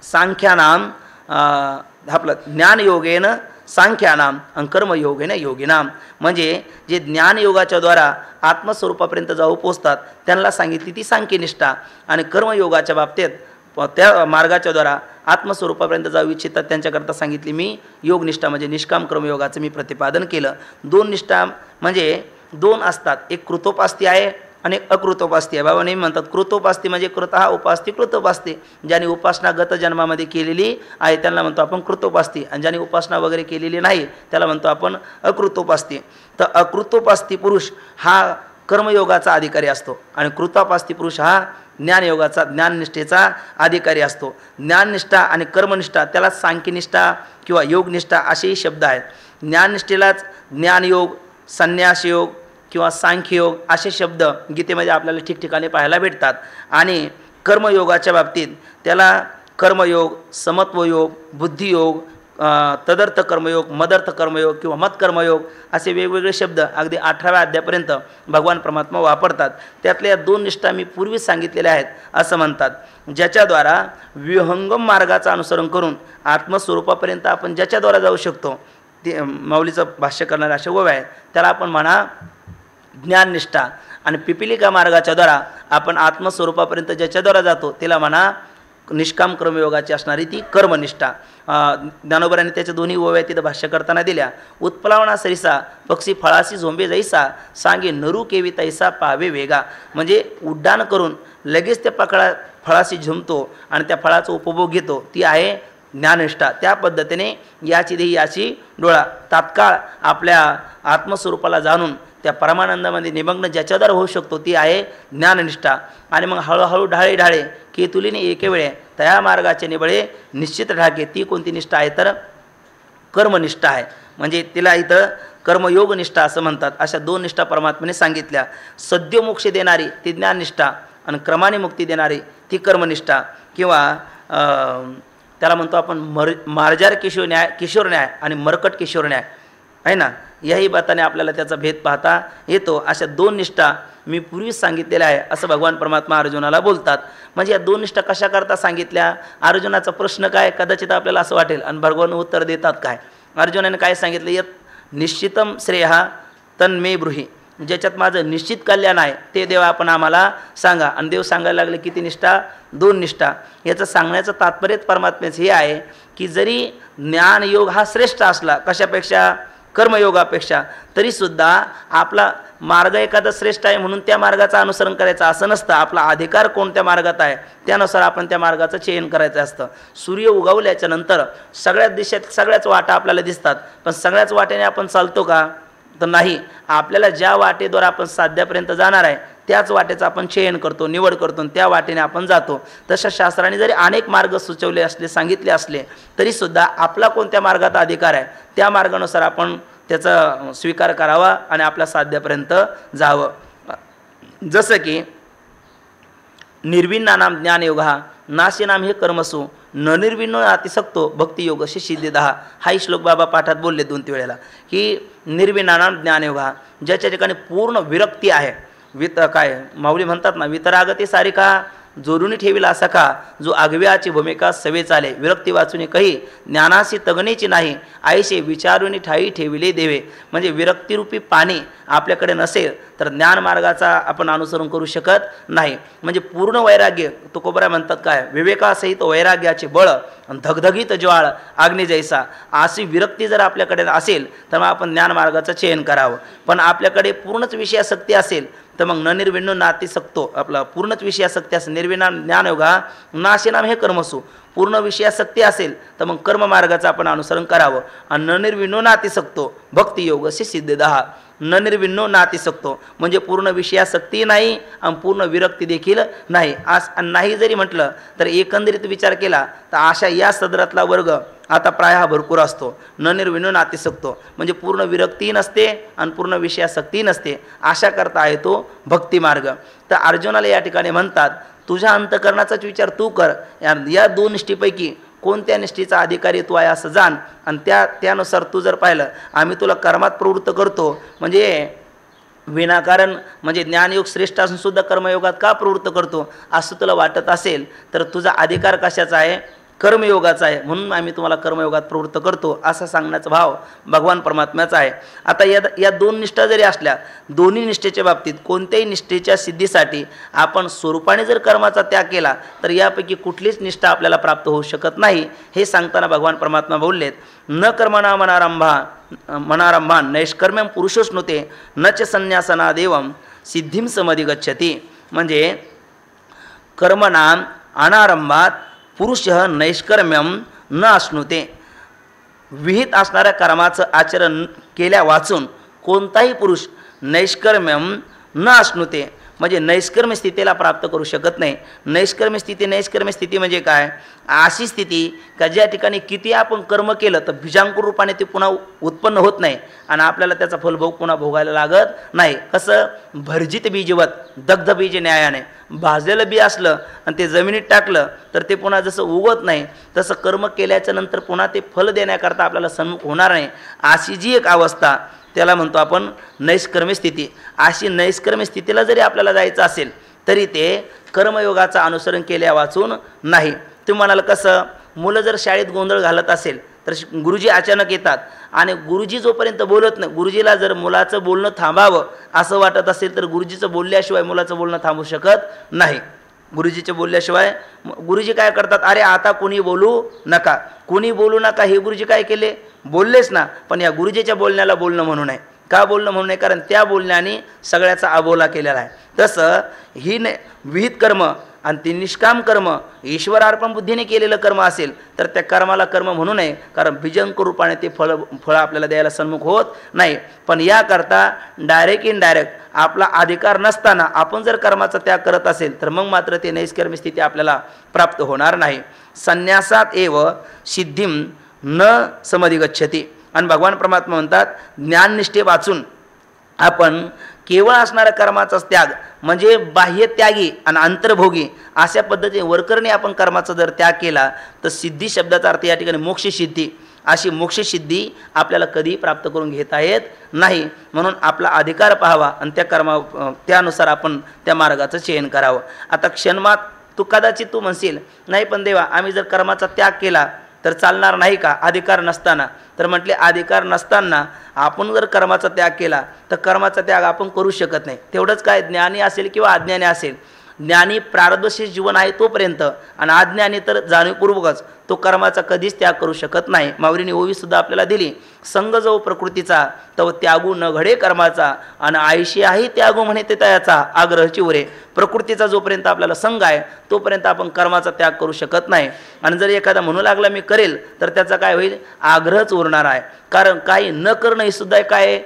S1: सांख्यानाम आपलं ज्ञानयोगेन सांख्यानाम आणि कर्मयोगेन योगिनाम, म्हणजे जे ज्ञानयोगाच्या द्वारा आत्मस्वरूपापर्यंत जाऊ पोचतात त्यांना सांगितली ती सांख्यनिष्ठा. आणि कर्मयोगाच्या बाबतीत त्या मार्गाच्या द्वारा आत्मस्वरूपापर्यंत जाऊ इच्छितात त्यांच्याकरता सांगितली मी योगनिष्ठा, म्हणजे निष्काम कर्मयोगाचं मी प्रतिपादन केलं. 2 निष्ठा म्हणजे 2 असतात, एक कृतोपास्ती आहे आणि एक अकृतोपास्ती आहे. बाबा नेहमी म्हणतात कृतोपास्ती म्हणजे कृतः उपास्ती कृतोपास्ती. ज्याने उपासना गत जन्मामध्ये केलेली आहे त्यांना म्हणतो आपण कृतोपास्ती, आणि ज्याने उपासना वगैरे केलेली नाही त्याला म्हणतो आपण अकृतोपास्ती. तर अकृतोपास्ती पुरुष हा कर्मयोगाचा अधिकारी असतो आणि कृतोपास्ती पुरुष हा ज्ञानयोगाचा, ज्ञाननिष्ठेचा अधिकारी असतो. ज्ञाननिष्ठा आणि कर्मनिष्ठा त्याला सांख्यनिष्ठा किंवा योगनिष्ठा असेही शब्द आहेत. ज्ञाननिष्ठेलाच ज्ञानयोग, संन्यासयोग किंवा सांख्ययोग असे शब्द गीतेमध्ये आपल्याला ठिकठिकाणी पाहायला भेटतात. आणि कर्मयोगाच्या बाबतीत त्याला कर्मयोग, समत्वयोग, बुद्धियोग, तदर्थ कर्मयोग, मदर्थ कर्मयोग किंवा मत कर्मयोग असे वेगवेगळे शब्द अगदी 18व्या अध्यायापर्यंत भगवान परमात्मा वापरतात. त्यातल्या 2 निष्ठा मी पूर्वीच सांगितलेल्या आहेत. असं म्हणतात, ज्याच्याद्वारा विहंगम मार्गाचं अनुसरण करून आत्मस्वरूपापर्यंत आपण ज्याच्याद्वारा जाऊ शकतो, ते माऊलीचं भाष्य करणारे असे ओव्या आहेत, त्याला आपण म्हणा ज्ञाननिष्ठा. आणि पिपिलिका मार्गाच्या द्वारा आपण आत्मस्वरूपापर्यंत ज्याच्याद्वारा जातो त्याला म्हणा निष्काम कर्मयोगाची असणारी ती कर्मनिष्ठा. ज्ञानोबरांनी त्याच्या दोन्ही ओव्या तिथं भाष्य करताना दिल्या. उत्प्लावना सरिसा पक्षी फळासी झोंबे जैसा, सांगे नरू केवी तैसा पावे वेगा. म्हणजे उड्डाण करून लगेच त्या फळाशी झुंबतो आणि त्या फळाचा उपभोग घेतो, ती आहे ज्ञाननिष्ठा. त्या पद्धतीने याची देही याची डोळा, तात्काळ आपल्या आत्मस्वरूपाला जाणून त्या परमानंदामध्ये निमग्न ज्याच्याद्वारा होऊ शकतो ती आहे ज्ञाननिष्ठा. आणि मग हळूहळू ढाळे ढाळे केतुलीने एके वेळे तया मार्गाचे निबळे निश्चित ढाके, ती कोणती निष्ठा आहे तर कर्मनिष्ठा आहे. म्हणजे तिला इथं कर्मयोगनिष्ठा असं म्हणतात. अशा 2 निष्ठा परमात्म्याने सांगितल्या. सद्योमोक्ष देणारी ती ज्ञाननिष्ठा आणि क्रमाने मुक्ती देणारी ती कर्मनिष्ठा. किंवा त्याला म्हणतो आपण मार्जार किशोर न्याय आणि मरकट किशोर न्याय आहे ना. याही बाताने आपल्याला त्याचा भेद पाहता येतो. अशा 2 निष्ठा मी पूर्वीच सांगितलेल्या आहे असं भगवान परमात्मा अर्जुनाला बोलतात. म्हणजे या 2 निष्ठा कशा करता सांगितल्या? अर्जुनाचा प्रश्न काय कदाचित आपल्याला असं वाटेल आणि भगवान उत्तर देतात काय. अर्जुनाने काय सांगितलं, यत निश्चितम श्रेय तन्मे ब्रूहि, ज्याच्यात माझं निश्चित कल्याण आहे ते देव आपण आम्हाला सांगा. आणि देव सांगायला लागले किती निष्ठा? 2 निष्ठा. याचं सांगण्याचं तात्पर्य परमात्म्याचं हे आहे की जरी ज्ञानयोग हा श्रेष्ठ असला कशापेक्षा, कर्मयोगापेक्षा, तरीसुद्धा आपला मार्ग एखादा श्रेष्ठ आहे म्हणून त्या मार्गाचं अनुसरण करायचं असं नसतं. आपला अधिकार कोणत्या मार्गात आहे त्यानुसार आपण त्या मार्गाचं चयन करायचं असतं. सूर्य उगवल्याच्या नंतर सगळ्याच दिशेत सगळ्याच वाटा आपल्याला दिसतात, पण सगळ्याच वाटेने आपण चालतो का तर नाही. आपल्याला ज्या वाटेद्वारा आपण साध्यापर्यंत जाणार आहे त्याच वाटेचं आपण चयन करतो, निवड करतो, त्या वाटेने आपण जातो. तशा शास्त्राने जरी अनेक मार्ग सुचवले असले, सांगितले असले, तरीसुद्धा आपला कोणत्या मार्गात अधिकार आहे त्या मार्गानुसार आपण त्याचा स्वीकार करावा आणि आपल्या साध्यापर्यंत जावं. जसं की निर्विण्णानाम ज्ञानयोग नाशिनाम हे कर्मसु न निर्विण्ण अतिसक्तो भक्तियोगशी सिद्धिदहा. हाही श्लोक बाबा पाठात बोलले 2-3 वेळेला की निर्विण्णानाम ज्ञानयोग, ज्याच्या ठिकाणी पूर्ण विरक्ती आहे. काय माऊली म्हणतात ना, वितरागती सारिका जोडून ठेविला सखा जो आगव्याची भूमिका सवे चाले विरक्ती वाचून कही ज्ञानासी तगणेची नाही आईशे विचारून ठाई ठेविले देवे. म्हणजे विरक्तीरूपी पाणी आपल्याकडे नसेल तर ज्ञान मार्गाचा आपण अनुसरण करू शकत नाही. म्हणजे पूर्ण वैराग्य तुकोबरा म्हणतात काय विवेकासहित वैराग्याचे बळ धगधगीत ज्वाळ अग्नी जैसा अशी विरक्ती जर आपल्याकडे असेल तर मग आपण ज्ञान मार्गाचं चयन करावं. पण आपल्याकडे पूर्णच विषयासक्ती असेल तर मग न निर्विण्णो नाती सकतो आपला पूर्णच विषयासक्ती असेल निर्विणाम ज्ञानयोगा नाशेनाम हे कर्मसू पूर्ण विषयासक्ती असेल तर मग कर्म मार्गाचं आपण अनुसरण करावं. आणि न निर्विण्णो नाती सकतो भक्तियोग से सिद्धदहा न निर्विण्णो नाती सकतो म्हणजे पूर्ण विषयासक्ती नाही आणि पूर्ण विरक्ती देखील नाही. आज नाही जरी म्हटलं तर एकंदरीत विचार केला तर अशा या सदरातला वर्ग आता प्राय भरपूर असतो. न निर्विण्णो नाती सकतो म्हणजे पूर्ण विरक्ती नसते आणि पूर्ण विषयासक्ती नसते. अशा करता आहे तो भक्ती मार्ग. तर अर्जुनाला या ठिकाणी म्हणतात तुझ्या अंतकरणाचाच विचार तू कर. या दोन निष्ठेपैकी कोणत्या निष्ठेचा अधिकारी तू आहे असं जाण आणि त्यानुसार तू जर पाहिलं आम्ही तुला कर्मात प्रवृत्त करतो म्हणजे विनाकारण म्हणजे ज्ञानयोग श्रेष्ठ असून सुद्धा कर्मयोगात का प्रवृत्त करतो असं तुला वाटत असेल तर तुझा अधिकार कशाचा आहे कर्मयोगाचा आहे म्हणून आम्ही तुम्हाला कर्मयोगात प्रवृत्त करतो असा सांगण्याचा भाव भगवान परमात्म्याचा आहे. आता या दोन निष्ठा जरी असल्या दोन्ही निष्ठेच्या बाबतीत कोणत्याही निष्ठेच्या सिद्धीसाठी आपण स्वरूपाने जर कर्माचा त्याग केला तर यापैकी कुठलीच निष्ठा आपल्याला प्राप्त होऊ शकत नाही. हे सांगताना भगवान परमात्मा बोललेत न कर्मणा मनारंभा नैष्कर्म्यम पुरुषोष्णुते न च संन्यासना देवम सिद्धिम समधिगच्छति. म्हणजे कर्मणाम अनारंभात पुरुष नैष्कर्म्यम न अश्नुते विहित असणाऱ्या कर्माचं आचरण केल्या वाचून कोणताही पुरुष नैष्कर्म्यम न अश्नुते म्हणजे नैष्कर्म्य स्थितीला प्राप्त करू शकत नाही. नैष्कर्म्य स्थिती म्हणजे काय अशी स्थिती का ज्या ठिकाणी किती आपण कर्म केलं तर बीजांकुर रूपाने ते पुन्हा उत्पन्न होत नाही आणि आपल्याला त्याचा फलभोग पुन्हा भोगायला लागत नाही. कसं भर्जित बीजवत दग्ध बीज न्यायाने भाजलेलं बी असलं आणि ते जमिनीत टाकलं तर ते पुन्हा जसं उगवत नाही तसं कर्म केल्याच्या नंतर पुन्हा ते फल देण्याकरता आपल्याला सन्मुख होणार नाही. अशी जी एक अवस्था त्याला म्हणतो आपण नैष्कर्म्य स्थिती. अशी नैष्कर्म्य स्थितीला जरी आपल्याला जायचं असेल तरी ते कर्मयोगाचं अनुसरण केल्या वाचून नाही. तुम्ही म्हणाल कसं मुलं जर शाळेत गोंधळ घालत असेल तर गुरुजी अचानक येतात आणि गुरुजी जोपर्यंत बोलत नाही गुरुजीला जर मुलाचं बोलणं थांबावं असं वाटत असेल तर गुरुजीचं बोलल्याशिवाय मुलाचं बोलणं थांबू शकत नाही. गुरुजीच्या बोलल्याशिवाय गुरुजी काय करतात अरे आता कोणी बोलू नका हे गुरुजी काय केले बोललेच ना पण या गुरुजीच्या बोलण्याला बोलणं म्हणू नये. का बोलणं म्हणू नये कारण त्या बोलण्याने सगळ्याचा अबोला केलेला आहे. तसं ही विहित कर्म आणि ते निष्काम कर्म ईश्वरार्पण बुद्धीने केलेलं कर्म असेल तर त्या कर्माला कर्म म्हणू नये कारण बीजंकुर रूपाने ते फळ आपल्याला द्यायला सन्मुख होत नाही. पण याकरता डायरेक्ट इनडायरेक्ट आपला अधिकार नसताना आपण जर कर्माचा त्याग करत असेल तर मग मात्र ते नैष्कर्म्य स्थिती आपल्याला प्राप्त होणार नाही. संन्यासात एव सिद्धिम न समधिगच्छति. आणि भगवान परमात्मा म्हणतात ज्ञाननिष्ठे वाचून आपण केवळ असणाऱ्या कर्माचा त्याग म्हणजे बाह्य त्यागी आणि अंतर्भोगी अशा पद्धतीने वरकरणे आपण कर्माचा जर त्याग केला तर सिद्धी शब्दाचा अर्थ या ठिकाणी मोक्षसिद्धी. अशी मोक्षसिद्धी आपल्याला कधी प्राप्त करून घेता येत नाही. म्हणून आपला अधिकार पाहावा आणि त्यानुसार आपण त्या मार्गाचं चयन करावं. आता क्षणमात कदाचित तू म्हणशील नाही पण देवा आम्ही जर कर्माचा त्याग केला तर चालणार नाही का अधिकार नसताना. तर म्हटले अधिकार नसताना आपण जर कर्माचा त्याग केला तर कर्माचा त्याग आपण करू शकत नाही. तेवढंच काय ज्ञानी असेल किंवा अज्ञानी असेल ज्ञानी प्रारब्धशील जीवन आहे तोपर्यंत आणि अज्ञानी तर जाणीवपूर्वकच तो कर्माचा कधीच त्याग करू शकत नाही. माऊलीने ओवीसुद्धा आपल्याला दिली संग जो प्रकृतीचा तो त्यागू न घडे कर्माचा आणि आयशी आहे त्यागू म्हणे ते त्याचा आग्रह चिवरे. प्रकृतीचा जोपर्यंत आपल्याला संग आहे तोपर्यंत आपण कर्माचा त्याग करू शकत नाही. आणि जर एखादा म्हणू लागला मी करेल तर त्याचा काय होईल आग्रहच उरणार आहे. कारण काही न करणं हे सुद्धा काय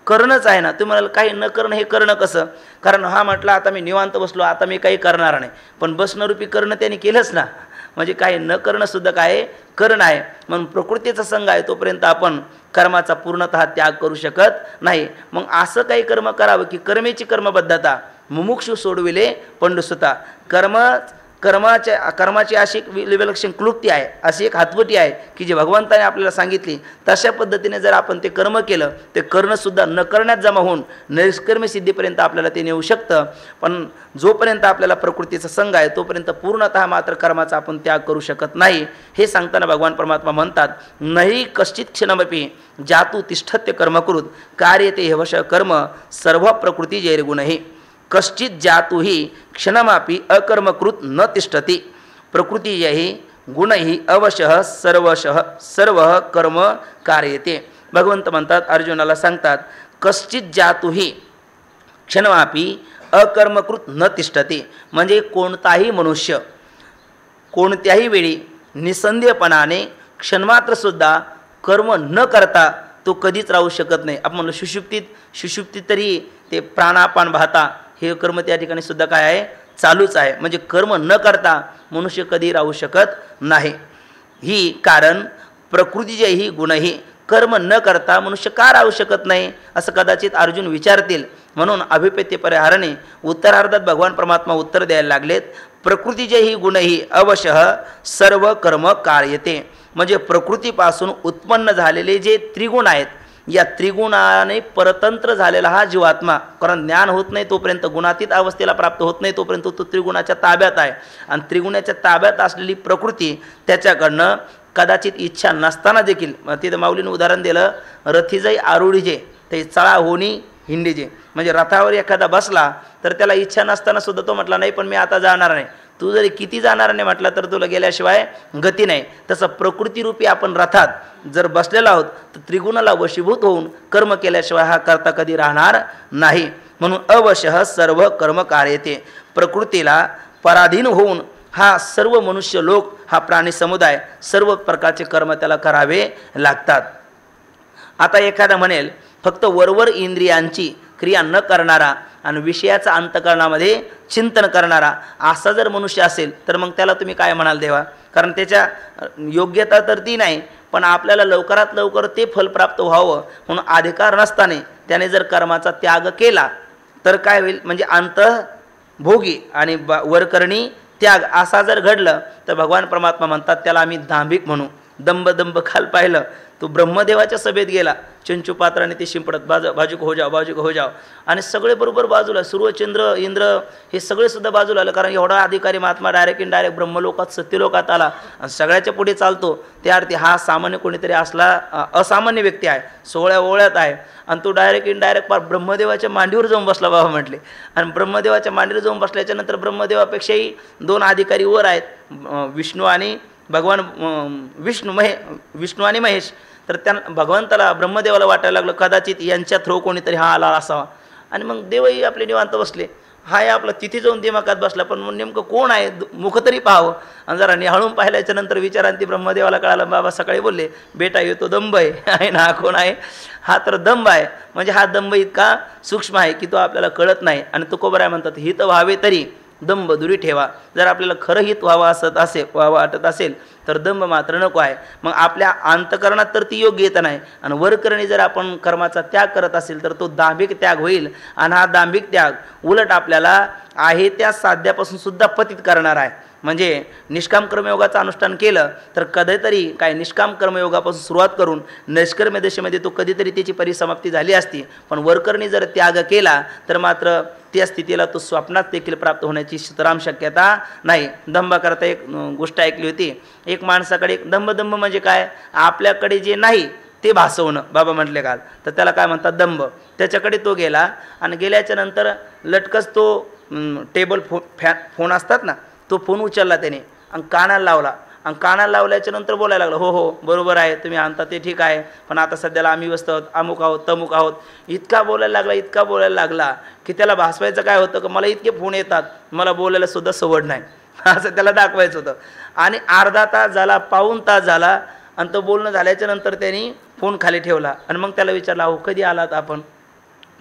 S1: करणंच आहे ना. तुम्ही म्हणाल काही न करणं हे करणं कसं कारण हा म्हटलं आता मी निवांत बसलो आता मी काही करणार नाही पण बसणंरूपी करणं त्याने केलंच ना. म्हणजे काही न करणं सुद्धा काय करणं आहे. म्हणून प्रकृतीचा संग आहे तोपर्यंत आपण कर्माचा पूर्णतः त्याग करू शकत नाही. मग असं काही कर्म करावं की कर्मेची कर्मबद्धता मुमुक्षु सोडविले पंडुसुता. कर्म कर्माची अशी एक विलक्षण क्लुप्ती आहे, अशी एक हातवटी आहे की जी भगवंताने आपल्याला सांगितली. तशा पद्धतीने जर आपण ते कर्म केलं, ते करणंसुद्धा न करण्यात जमा होऊन निष्कर्मी सिद्धीपर्यंत आपल्याला ते नेऊ शकतं. पण जोपर्यंत आपल्याला प्रकृतीचा संग आहे तोपर्यंत पूर्णतः मात्र कर्माचा आपण त्याग करू शकत नाही. हे सांगताना भगवान परमात्मा म्हणतात, नहि कश्चित क्षणमपि जातु तिष्ठत्य कर्मकृत कार्यते हेवश कर्म सर्व प्रकृती जैर्गुणहि. कश्चित जातुहि क्षणमापि अकर्मकृत न तिष्ठति प्रकृतीयहि गुणहि अवशः सर्व कर्म कार्यते. भगवंत म्हणतात, अर्जुनाला सांगतात, कश्चित जातुहि क्षणमापि अकर्मकृत न तिष्ठति, म्हणजे कोणताही मनुष्य कोणत्याही वेळी निसंदेहपणाने क्षणमात्रसुद्धा कर्म न करता तो कधीच राहू शकत नाही. आपण म्हणलं सुषुप्तीत तरी ते प्राणापान भाता हे कर्म त्या ठिकाणी सुद्धा काय आहे, चालूच आहे. म्हणजे कर्म न करता मनुष्य कधी राहू शकत नाही. ही कारण प्रकृतीचे ही गुणही कर्म न करता मनुष्य का राहू शकत नाही असं कदाचित अर्जुन विचारतील. म्हणून अभिप्रेत्य परिहाराने उत्तरार्धात भगवान परमात्मा उत्तर द्यायला लागलेत, प्रकृतीचे ही गुणही अवशः सर्व कर्म कार्यते. म्हणजे प्रकृतीपासून उत्पन्न झालेले जे त्रिगुण आहेत, या त्रिगुणाने परतंत्र झालेला हा जीवात्मा, कारण ज्ञान होत नाही तोपर्यंत, गुणातीत अवस्थेला प्राप्त होत नाही तोपर्यंत तो त्रिगुणाच्या ताब्यात आहे. आणि त्रिगुणाच्या ताब्यात असलेली प्रकृती त्याच्याकडनं कदाचित इच्छा नसताना देखील, तिथं माऊलीने उदाहरण दिलं, रथीजय आरुढीजे ते चळा होणी हिंडीजे. म्हणजे रथावर एखादा बसला तर त्याला इच्छा नसताना सुद्धा तो म्हटला नाही पण मी आता जाणार नाही. तू जरी किती जाणार नाही म्हटला तर तुला गेल्याशिवाय गती नाही. तसं प्रकृतीरूपी आपण रथात जर बसलेला आहोत तर त्रिगुणाला वशीभूत होऊन कर्म केल्याशिवाय हा करता कधी राहणार नाही. म्हणून अवशः सर्व कर्म कार्यते. प्रकृतीला पराधीन होऊन हा सर्व मनुष्य लोक, हा प्राणी समुदाय सर्व प्रकारचे कर्म त्याला करावे लागतात. आता एखादा म्हणेल फक्त वरवर इंद्रियांची क्रिया न करणारा आणि विषयाचा अंतकरणामध्ये चिंतन करणारा असा जर मनुष्य असेल तर मग त्याला तुम्ही काय म्हणाल देवा, कारण त्याच्या योग्यता तर ती नाही, पण आपल्याला लवकरात लवकर ते फल प्राप्त व्हावं म्हणून अधिकार नसताना त्याने जर कर्माचा त्याग केला तर काय होईल, म्हणजे अंतभोगी आणि वरकरणी त्याग असा जर घडलं तर भगवान परमात्मा म्हणतात त्याला आम्ही दांभिक म्हणू. दंभ खाल पाहिलं, तो ब्रह्मदेवाच्या सभेत गेला, चंचू पात्राने ते शिंपडत बाजूक हो जाव आणि सगळे बरोबर बाजूला, सूर्यचंद्र इंद्र हे सगळे सुद्धा बाजूला आलं, कारण एवढा अधिकारी महात्मा डायरेक्ट इनडायरेक्ट ब्रह्मलोकात सत्यलोकात आला आणि सगळ्याच्या पुढे चालतो. त्या अर्थी हा सामान्य कोणीतरी असला असामान्य व्यक्ती आहे, 16 ओळ्यात आहे आणि तो डायरेक्ट इनडायरेक्ट ब्रह्मदेवाच्या मांडीवर जाऊन बसला बाबा म्हटले. आणि ब्रह्मदेवाच्या मांडीवर जाऊन बसल्याच्या नंतर ब्रह्मदेवापेक्षाही 2 अधिकारी वर आहेत, विष्णू आणि भगवान विष्णू आणि महेश. तर त्या भगवंताला ब्रह्मदेवाला वाटायला लागलं कदाचित यांच्या थ्रो कोणीतरी हा आला असावा. आणि मग देवही आपले निवांत बसले, हा आपला तिथे जाऊन दिमागात बसला, पण नेमकं कोण आहे मुख तरी पाहावं. आणि जरा निहाळून पाहिल्याच्या नंतर विचारांती ब्रह्मदेवाला कळालं, बाबा सकाळी बोलले बेटा येतो दंभ आहे ना, हा कोण आहे, हा तर दंभ आहे. म्हणजे हा दंभ इतका सूक्ष्म आहे की तो आपल्याला कळत नाही. आणि तुकोबराय म्हणतात हित व्हावे तरी दंभ दुरी ठेवा. जर आपल्याला खरं हित व्हावं वाटत असेल तर दंभ मात्र नको आहे. मग आपल्या अंतकरणात तर ती योग्य येत नाही आणि वरकरणी जर आपण कर्माचा त्याग करत असेल तर तो दांभिक त्याग होईल. आणि हा दांभिक त्याग उलट आपल्याला आहे त्या साध्यापासून सुद्धा पतित करणार आहे. म्हणजे निष्काम कर्मयोगाचं अनुष्ठान केलं तर कधीतरी काय निष्काम कर्मयोगापासून सुरुवात करून निष्कर्म दशेमध्ये तो कधीतरी त्याची परिसमाप्ती झाली असती. पण वरकरणी जर त्याग केला तर मात्र त्या स्थितीला तो स्वप्नात देखील प्राप्त होण्याची सुतराम शक्यता नाही. दंभाकरता एक गोष्ट ऐकली होती, एक माणसाकडे एक दंभ म्हणजे काय, आपल्याकडे जे नाही ते भासवणं बाबा म्हटले काल, तर त्याला काय म्हणतात दंभ. त्याच्याकडे तो गेला आणि गेल्याच्या नंतर लटकस तो टेबल फोन असतात ना, तो फोन उचलला त्याने आणि कानाला लावला. आणि कानाला लावल्याच्या नंतर बोलायला लागला, हो बरोबर आहे तुम्ही आणता ते ठीक आहे, पण आता सध्याला आम्ही व्यस्त आहोत, अमुक आहोत तमुक आहोत. इतका बोलायला लागला की त्याला भासवायचं काय होतं की मला इतके फोन येतात, मला बोलायला सुद्धा सवड नाही असं त्याला दाखवायचं होतं. आणि अर्धा तास झाला, पाऊण तास झाला आणि तो बोलणं झाल्याच्या नंतर त्यांनी फोन खाली ठेवला. आणि मग त्याला विचारला, अहो कधी आलात आपण.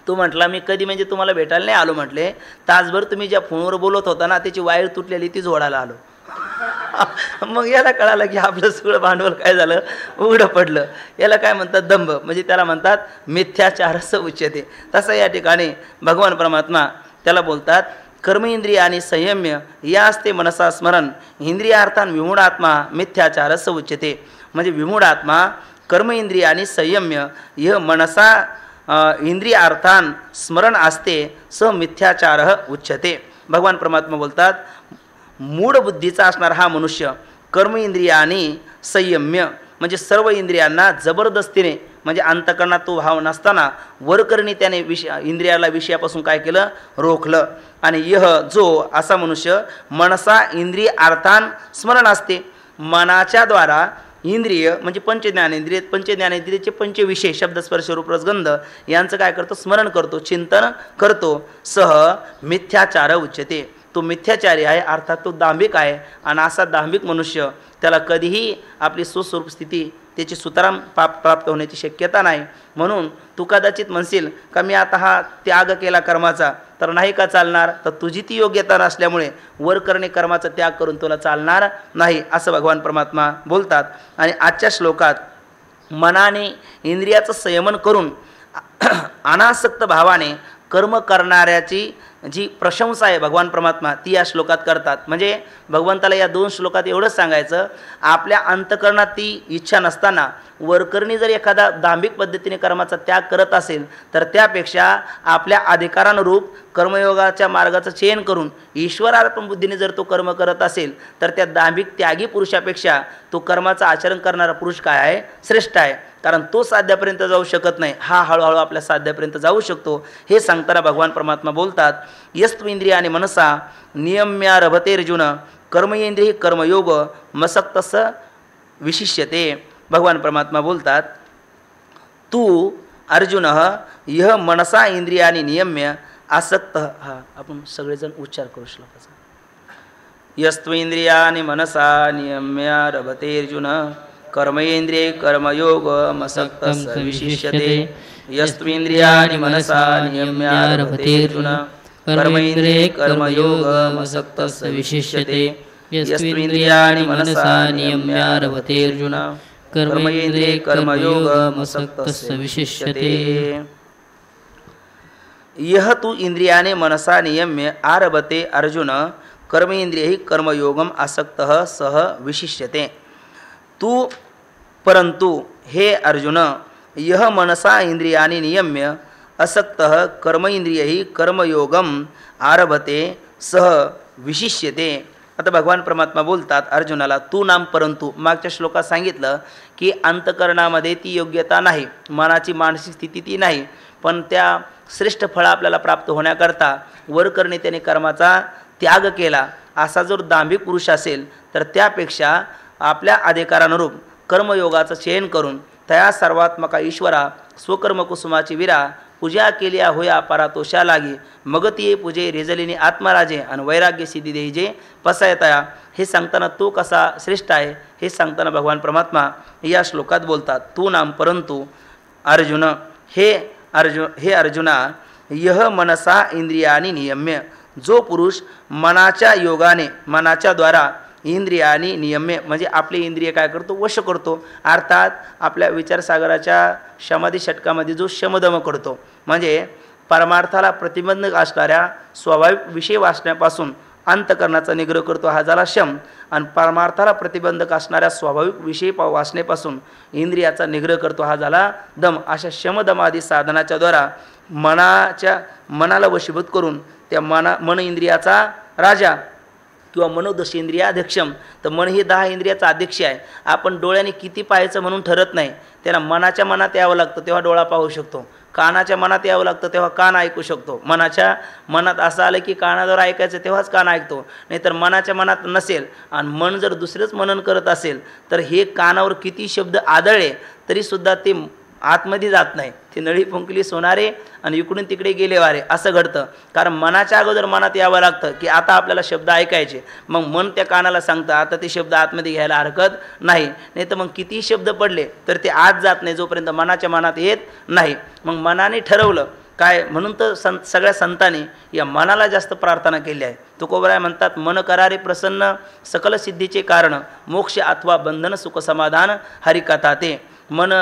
S1: तो म्हटला मी कधी म्हणजे तुम्हाला भेटायला नाही आलो. म्हटले तासभर तुम्ही ज्या फोनवर बोलत होता ना त्याची वायर तुटलेली ती जोडायला आलो. मग याला कळालं की आपलं सगळं भांडवल काय झालं, उघडं पडलं. याला काय म्हणतात दंभ, म्हणजे त्याला म्हणतात मिथ्याचारस उच्यते. तसं या ठिकाणी भगवान परमात्मा त्याला बोलतात कर्मेंद्रियानि संयम्य यास्ते मनसा स्मरण इंद्रियार्थान विमूढात्मा मिथ्याचारस्य उच्यते. म्हणजे विमूढात्मा कर्मेंद्रियानि संयम्य यह मनसा इंद्रियार्थान स्मरण असते स मिथ्याचार उच्यते. भगवान परमात्मा बोलतात मूढ बुद्धीचा असणारा हा मनुष्य कर्मेंद्रियानि संयम्य म्हणजे सर्व इंद्रियांना जबरदस्तीने म्हणजे अंतकरणात तो भाव नसताना वरकरणी त्याने इंद्रियाला विषयापासून काय केलं, रोखलं. आणि यह जो असा मनुष्य मनसा इंद्रिय अर्थान स्मरण असते, मनाच्या द्वारा इंद्रिय म्हणजे पंचज्ञानेंद्रिय, पंचज्ञानेंद्रियचे पंचविषय शब्द स्पर्श रूप रस गंध यांचं काय करतो, स्मरण करतो, चिंतन करतो. सह मिथ्याचार उच्यते. तो मिथ्याचारी आहे अर्थात तो दांभिक आहे. आणि असा दांभिक मनुष्य त्याला कधीही आपली सुस्वरूप स्थिती त्याची सुतराम प्राप्त होण्याची शक्यता नाही. म्हणून तू कदाचित म्हणशील का मी आता हा त्याग केला कर्माचा तर नाही का चालणार, तर तुझी ती योग्यता नसल्यामुळे वर करणे कर्माचा त्याग करून तुला चालणार नाही असं भगवान परमात्मा बोलतात. आणि आजच्या श्लोकात मनाने इंद्रियाचं संयमन करून अनासक्त भावाने कर्म करणाऱ्याची जी प्रशंसा आहे भगवान परमात्मा ती या श्लोकात करतात. म्हणजे भगवंताला या 2 श्लोकात एवढंच सांगायचं, आपल्या अंतकरणात ती इच्छा नसताना वरकरणी जर एखादा दांभिक पद्धतीने कर्माचा त्याग करत असेल तर त्यापेक्षा आपल्या अधिकारानुरूप कर्मयोगाच्या मार्गाचं चयन करून ईश्वरार्पण बुद्धीने जर तो कर्म करत असेल तर त्या दांभिक त्यागी पुरुषापेक्षा तो कर्माचं आचरण करणारा पुरुष काय आहे, श्रेष्ठ आहे. कारण तो साध्यापर्यंत जाऊ शकत नाही, हा हळूहळू आपल्या साध्यापर्यंत जाऊ शकतो. हे सांगताना भगवान परमात्मा बोलतात यस्त्व इंद्रियानि मनसा नियम्यारभते अर्जुन कर्मेंद्रिय कर्मयोग मसक्तस विशिष्यते. भगवान परमात्मा बोलतात तू अर्जुन यह मनसा इंद्रियानि नियम्य आसक्त. हा आपण सगळेजण उच्चार करू श्लोकाचा. यस्त्व इंद्रियानि मनसा नियम्यारभते अर्जुन कर्मेंद्रिय कर्मयोग मसक्तस विशिष्यते. यस्त्वेन्द्रियाणि मनसा नियम्यारभते अर्जुन कर्मेंद्रिय कर्मयोग मसक्तस विशिष्यते. यस्त्वेन्द्रियाणि मनसा नियम्यारभते अर्जुन कर्मेंद्रिय कर्मयोग मसक्तस विशिष्यते. यह तू इंद्रियाने मनसा नियम्य आरभते अर्जुन कर्मेंद्रिय कर्मयोगम आसक्तः सह विशिष्यते. तू परंतु हे अर्जुन यह मनसा इंद्रियानि नियम्य असक्तः कर्म इंद्रिय कर्मयोगम आरभते सह विशिष्यते. आता भगवान परमात्मा बोलतात अर्जुनाला तू नाम परंतु. मागच्या श्लोकात सांगितलं की अंतकरणामध्ये ती योग्यता नाही, मनाची मानसिक स्थिती ती नाही, पण त्या श्रेष्ठ फळ आपल्याला प्राप्त होण्याकरता वरकरणे त्याने कर्माचा त्याग केला. असा जर दांभिक पुरुष असेल तर त्यापेक्षा आपल्या अधिकारानुरूप कर्मयोगाचं चयन करून तया सर्वात्मका ईश्वरा स्वकर्म कुसुमाची विरा पूजा केल्या होया परातोषा लागी मगतीये पूजे रेजलिनी आत्मराजे आणि वैराग्य सिद्धी देजे पसायतया. हे सांगताना तो कसा श्रेष्ठ आहे हे सांगताना भगवान परमात्मा या श्लोकात बोलतात तू नाम परंतु अर्जुन हे अर्जुना यह मनसा इंद्रियानी नियम्य. जो पुरुष मनाच्या योगाने मनाच्या द्वारा इंद्रियानी नियम्य म्हणजे आपले इंद्रिय काय करतो, वश करतो. अर्थात आपल्या विचारसागराच्या शमाधी षटकामध्ये जो शमदम करतो म्हणजे परमार्थाला प्रतिबंधक असणाऱ्या स्वाभाविक विषय वासण्यापासून अंतकरणाचा निग्रह करतो हा झाला शम. आणि परमार्थाला प्रतिबंधक असणाऱ्या स्वाभाविक विषय वासनेपासून इंद्रियाचा निग्रह करतो हा झाला दम. अशा शमदमादी साधनाच्या द्वारा मनाला वशीभूत करून त्या मन इंद्रियाचा राजा किंवा मनोदश इंद्रियाध्यक्षम. तर मन हे 10 इंद्रियाचा अध्यक्ष आहे. आपण डोळ्याने किती पाहायचं म्हणून ठरत नाही, त्याला मनाच्या मनात यावं लागतं तेव्हा डोळा पाहू शकतो, कानाच्या मनात यावं लागतं तेव्हा कान ऐकू शकतो. मनाच्या मनात असं आलं की कानाद्वारे ऐकायचं तेव्हाच कान ऐकतो, नाहीतर मनाच्या मनात नसेल आणि मन जर दुसरंच मनन करत असेल तर हे कानावर किती शब्द आदळले तरीसुद्धा ते आतमध्ये जात नाही, ते नळी फुंकली सोनारे आणि इकडून तिकडे गेले वारे असं घडतं. कारण मनाच्या अगोदर मनात यावं लागतं की आता आपल्याला शब्द ऐकायचे, मग मन त्या कानाला सांगतं आता ते शब्द आतमध्ये घ्यायला हरकत नाही. नाही तर मग किती शब्द पडले तर ते आत जात नाही जोपर्यंत मनाच्या मनात येत नाही. मग मनाने ठरवलं काय म्हणून तर सगळ्या संतांनी या मनाला जास्त प्रार्थना केली आहे. तुकोबराय म्हणतात मन करारे प्रसन्न सकल सिद्धीचे कारण मोक्ष अथवा बंधन सुख समाधान हरिकथा ते. मन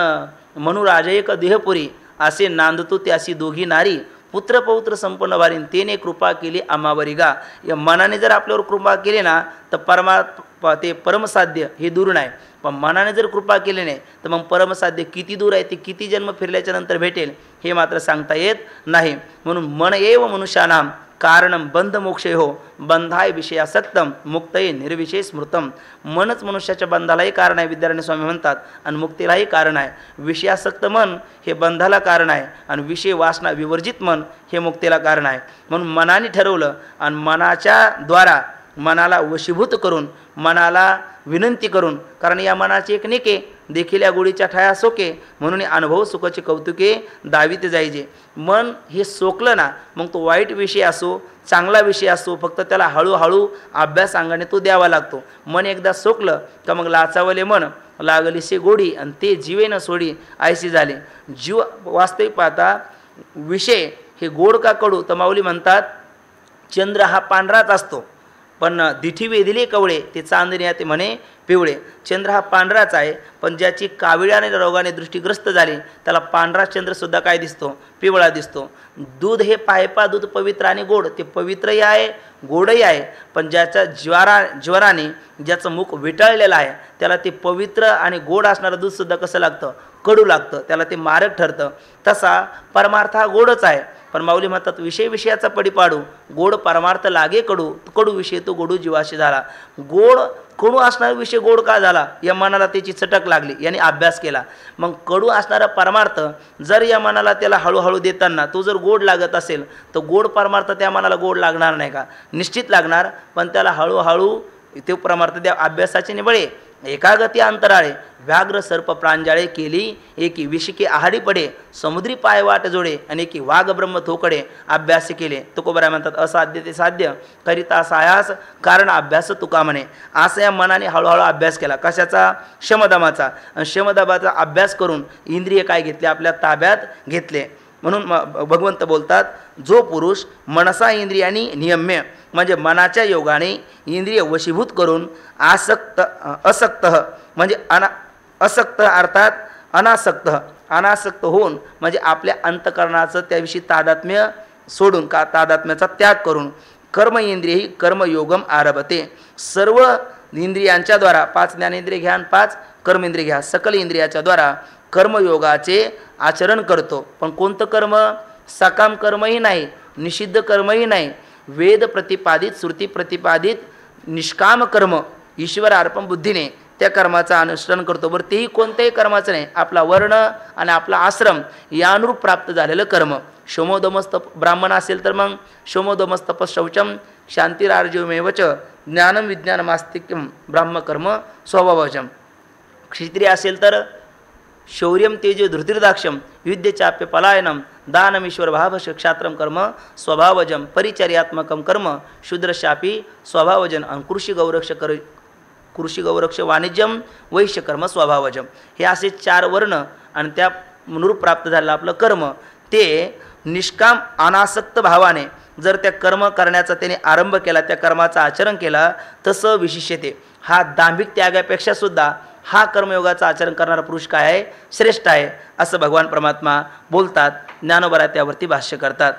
S1: मनुराजयक देहपुरी असे नांदतो त्यासी दोघी नारी पुत्र पौत्र संपन्न वारीन तेने कृपा केली आम्हावरी गा. या मनाने जर आपल्यावर कृपा केली ना तर ते परमसाध्य हे दूर नाही. पण मनाने जर कृपा केली नाही तर मग परमसाध्य किती दूर आहे ते किती जन्म फिरल्याच्या नंतर भेटेल हे मात्र सांगता येत नाही. म्हणून मन एव मनुष्यानाम कारणम बंध मोक्षे हो बंधाय विषयासक्तम मुक्तये निर्विषय स्मृतम. मनच मनुष्याच्या बंधालाही कारण आहे विद्यारायण स्वामी म्हणतात आणि मुक्तीलाही कारण आहे. विषयासक्त मन हे बंधाला कारण आहे आणि विषय वासना विवर्जित मन हे मुक्तीला कारण आहे. म्हणून मनाने ठरवलं आणि मनाच्या द्वारा मनाला वशीभूत करून मनाला विनंती करून, कारण या मनाची एक निके देखील या गोडीच्या ठाया सोके म्हणून अनुभव सुखाचे कौतुके दावीत जायचे. मन हे सोकलं ना मग तो वाईट विषय असो चांगला विषय असो फक्त त्याला हळूहळू अभ्यास अंगाने तो द्यावा लागतो. मन एकदा सोकलं का मग लाचावले मन लागलीसे गोडी आणि ते जीवे न सोडी आयशी झाले. जीव वास्तविक पाहता विषय हे गोड का कडू तर माऊली म्हणतात चंद्र हा पांढराच असतो पण दिठी वेदिले कवळे ते चांदणे ते म्हणे पिवळे. चंद्र हा पांढराच आहे पण ज्याची काविळाने रोगाने दृष्टीग्रस्त झाली त्याला पांढरा चंद्रसुद्धा काय दिसतो पिवळा दिसतो. दूध हे पायपा दूध पवित्र आणि गोड ते पवित्रही आहे गोडही आहे पण ज्याच्या ज्वराने ज्याचं मुख विटाळलेलं आहे त्याला ते पवित्र आणि गोड असणारं दूधसुद्धा कसं लागतं कडू लागतं त्याला ते मारक ठरतं. तसा परमार्थ हा गोडच आहे पण माऊली म्हणतात विषय विषयाचा पडी पाडू गोड परमार्थ लागे कडू कडू विषय तो गोडू जीवाशी झाला. गोड कडू असणारा विषय गोड का झाला या मनाला त्याची चटक लागली याने अभ्यास केला. मग कडू असणारा परमार्थ जर या मनाला त्याला हळूहळू देताना तो जर गोड लागत असेल तर गोड परमार्थ त्या मनाला गोड लागणार नाही का निश्चित लागणार. पण त्याला हळूहळू ते परमार्थ द्या अभ्यासाचे निबळे एकागती अंतराळे व्याघ्र सर्प प्रांजाळे केली एकी विशिके आहाडी पडे समुद्री पाय वाट जोडे आणि एकी वाघ ब्रह्म थोकडे अभ्यास केले. तुकोबराय म्हणतात असाध्य ते साध्य करिता सायास कारण अभ्यास तुका म्हणे. असं या मनाने हळूहळू अभ्यास केला कशाचा शमदमाचा आणि शमदमाचा अभ्यास करून इंद्रिय काय घेतले आपल्या ताब्यात घेतले. म्हणून भगवंत बोलतात जो पुरुष मनसा इंद्रियांनी नियम्य म्हणजे मनाच्या योगाने इंद्रिय वशीभूत करून असक्त म्हणजे असक्त अर्थात अनासक्त होऊन म्हणजे आपल्या अंतकरणाचं त्याविषयी तादात्म्य सोडून का तादात्म्याचा त्याग करून कर्म इंद्रिय ही कर्मयोगम आरभते. सर्व इंद्रियांच्या द्वारा 5 ज्ञानेंद्रिय घ्या आणि 5 कर्मेंद्रिय घ्या सकल इंद्रियाच्या द्वारा कर्मयोगाचे आचरण करतो. पण कोणतं कर्म सकाम कर्मही नाही निषिद्ध कर्मही नाही वेद प्रतिपादित श्रुती प्रतिपादित निष्काम कर्म ईश्वर अर्पण बुद्धीने त्या कर्माचं अनुसरण करतो. बरं तेही कोणत्याही कर्माचं नाही आपला वर्ण आणि आपला आश्रम यानुरूप प्राप्त झालेलं कर्म. शोमोदमस्तप ब्राह्मण असेल तर मग शोमोदमस्तप शौचम शांतिरार्जवमेवच ज्ञानम विज्ञानमास्तिक्यम ब्राह्मकर्म स्वभावजम. क्षत्रिय असेल तर शौर्यम तेजो धृतिर्दाक्षम युद्ध चाप्य पलायनम दानमीश्वर भाव क्षात्रम कर्म स्वभावजम परिचर्यात्मकम कर्म शूद्रशापी स्वभावजन आणि कृषी गौरक्ष वाणिज्यम वैश्य कर्म स्वभावजम. हे असे 4 वर्ण आणि त्या अनुरूप प्राप्त झालेलं आपलं कर्म ते निष्काम अनासक्त भावाने जर त्या कर्म करण्याचा त्याने आरंभ केला त्या कर्माचं आचरण केला तसं विशिष्यते. हा दांभिक त्यागापेक्षा सुद्धा हा कर्मयोगाचं आचरण करणारा पुरुष काय आहे श्रेष्ठ आहे असं भगवान परमात्मा बोलतात. ज्ञानोबरा त्यावरती भाष्य करतात.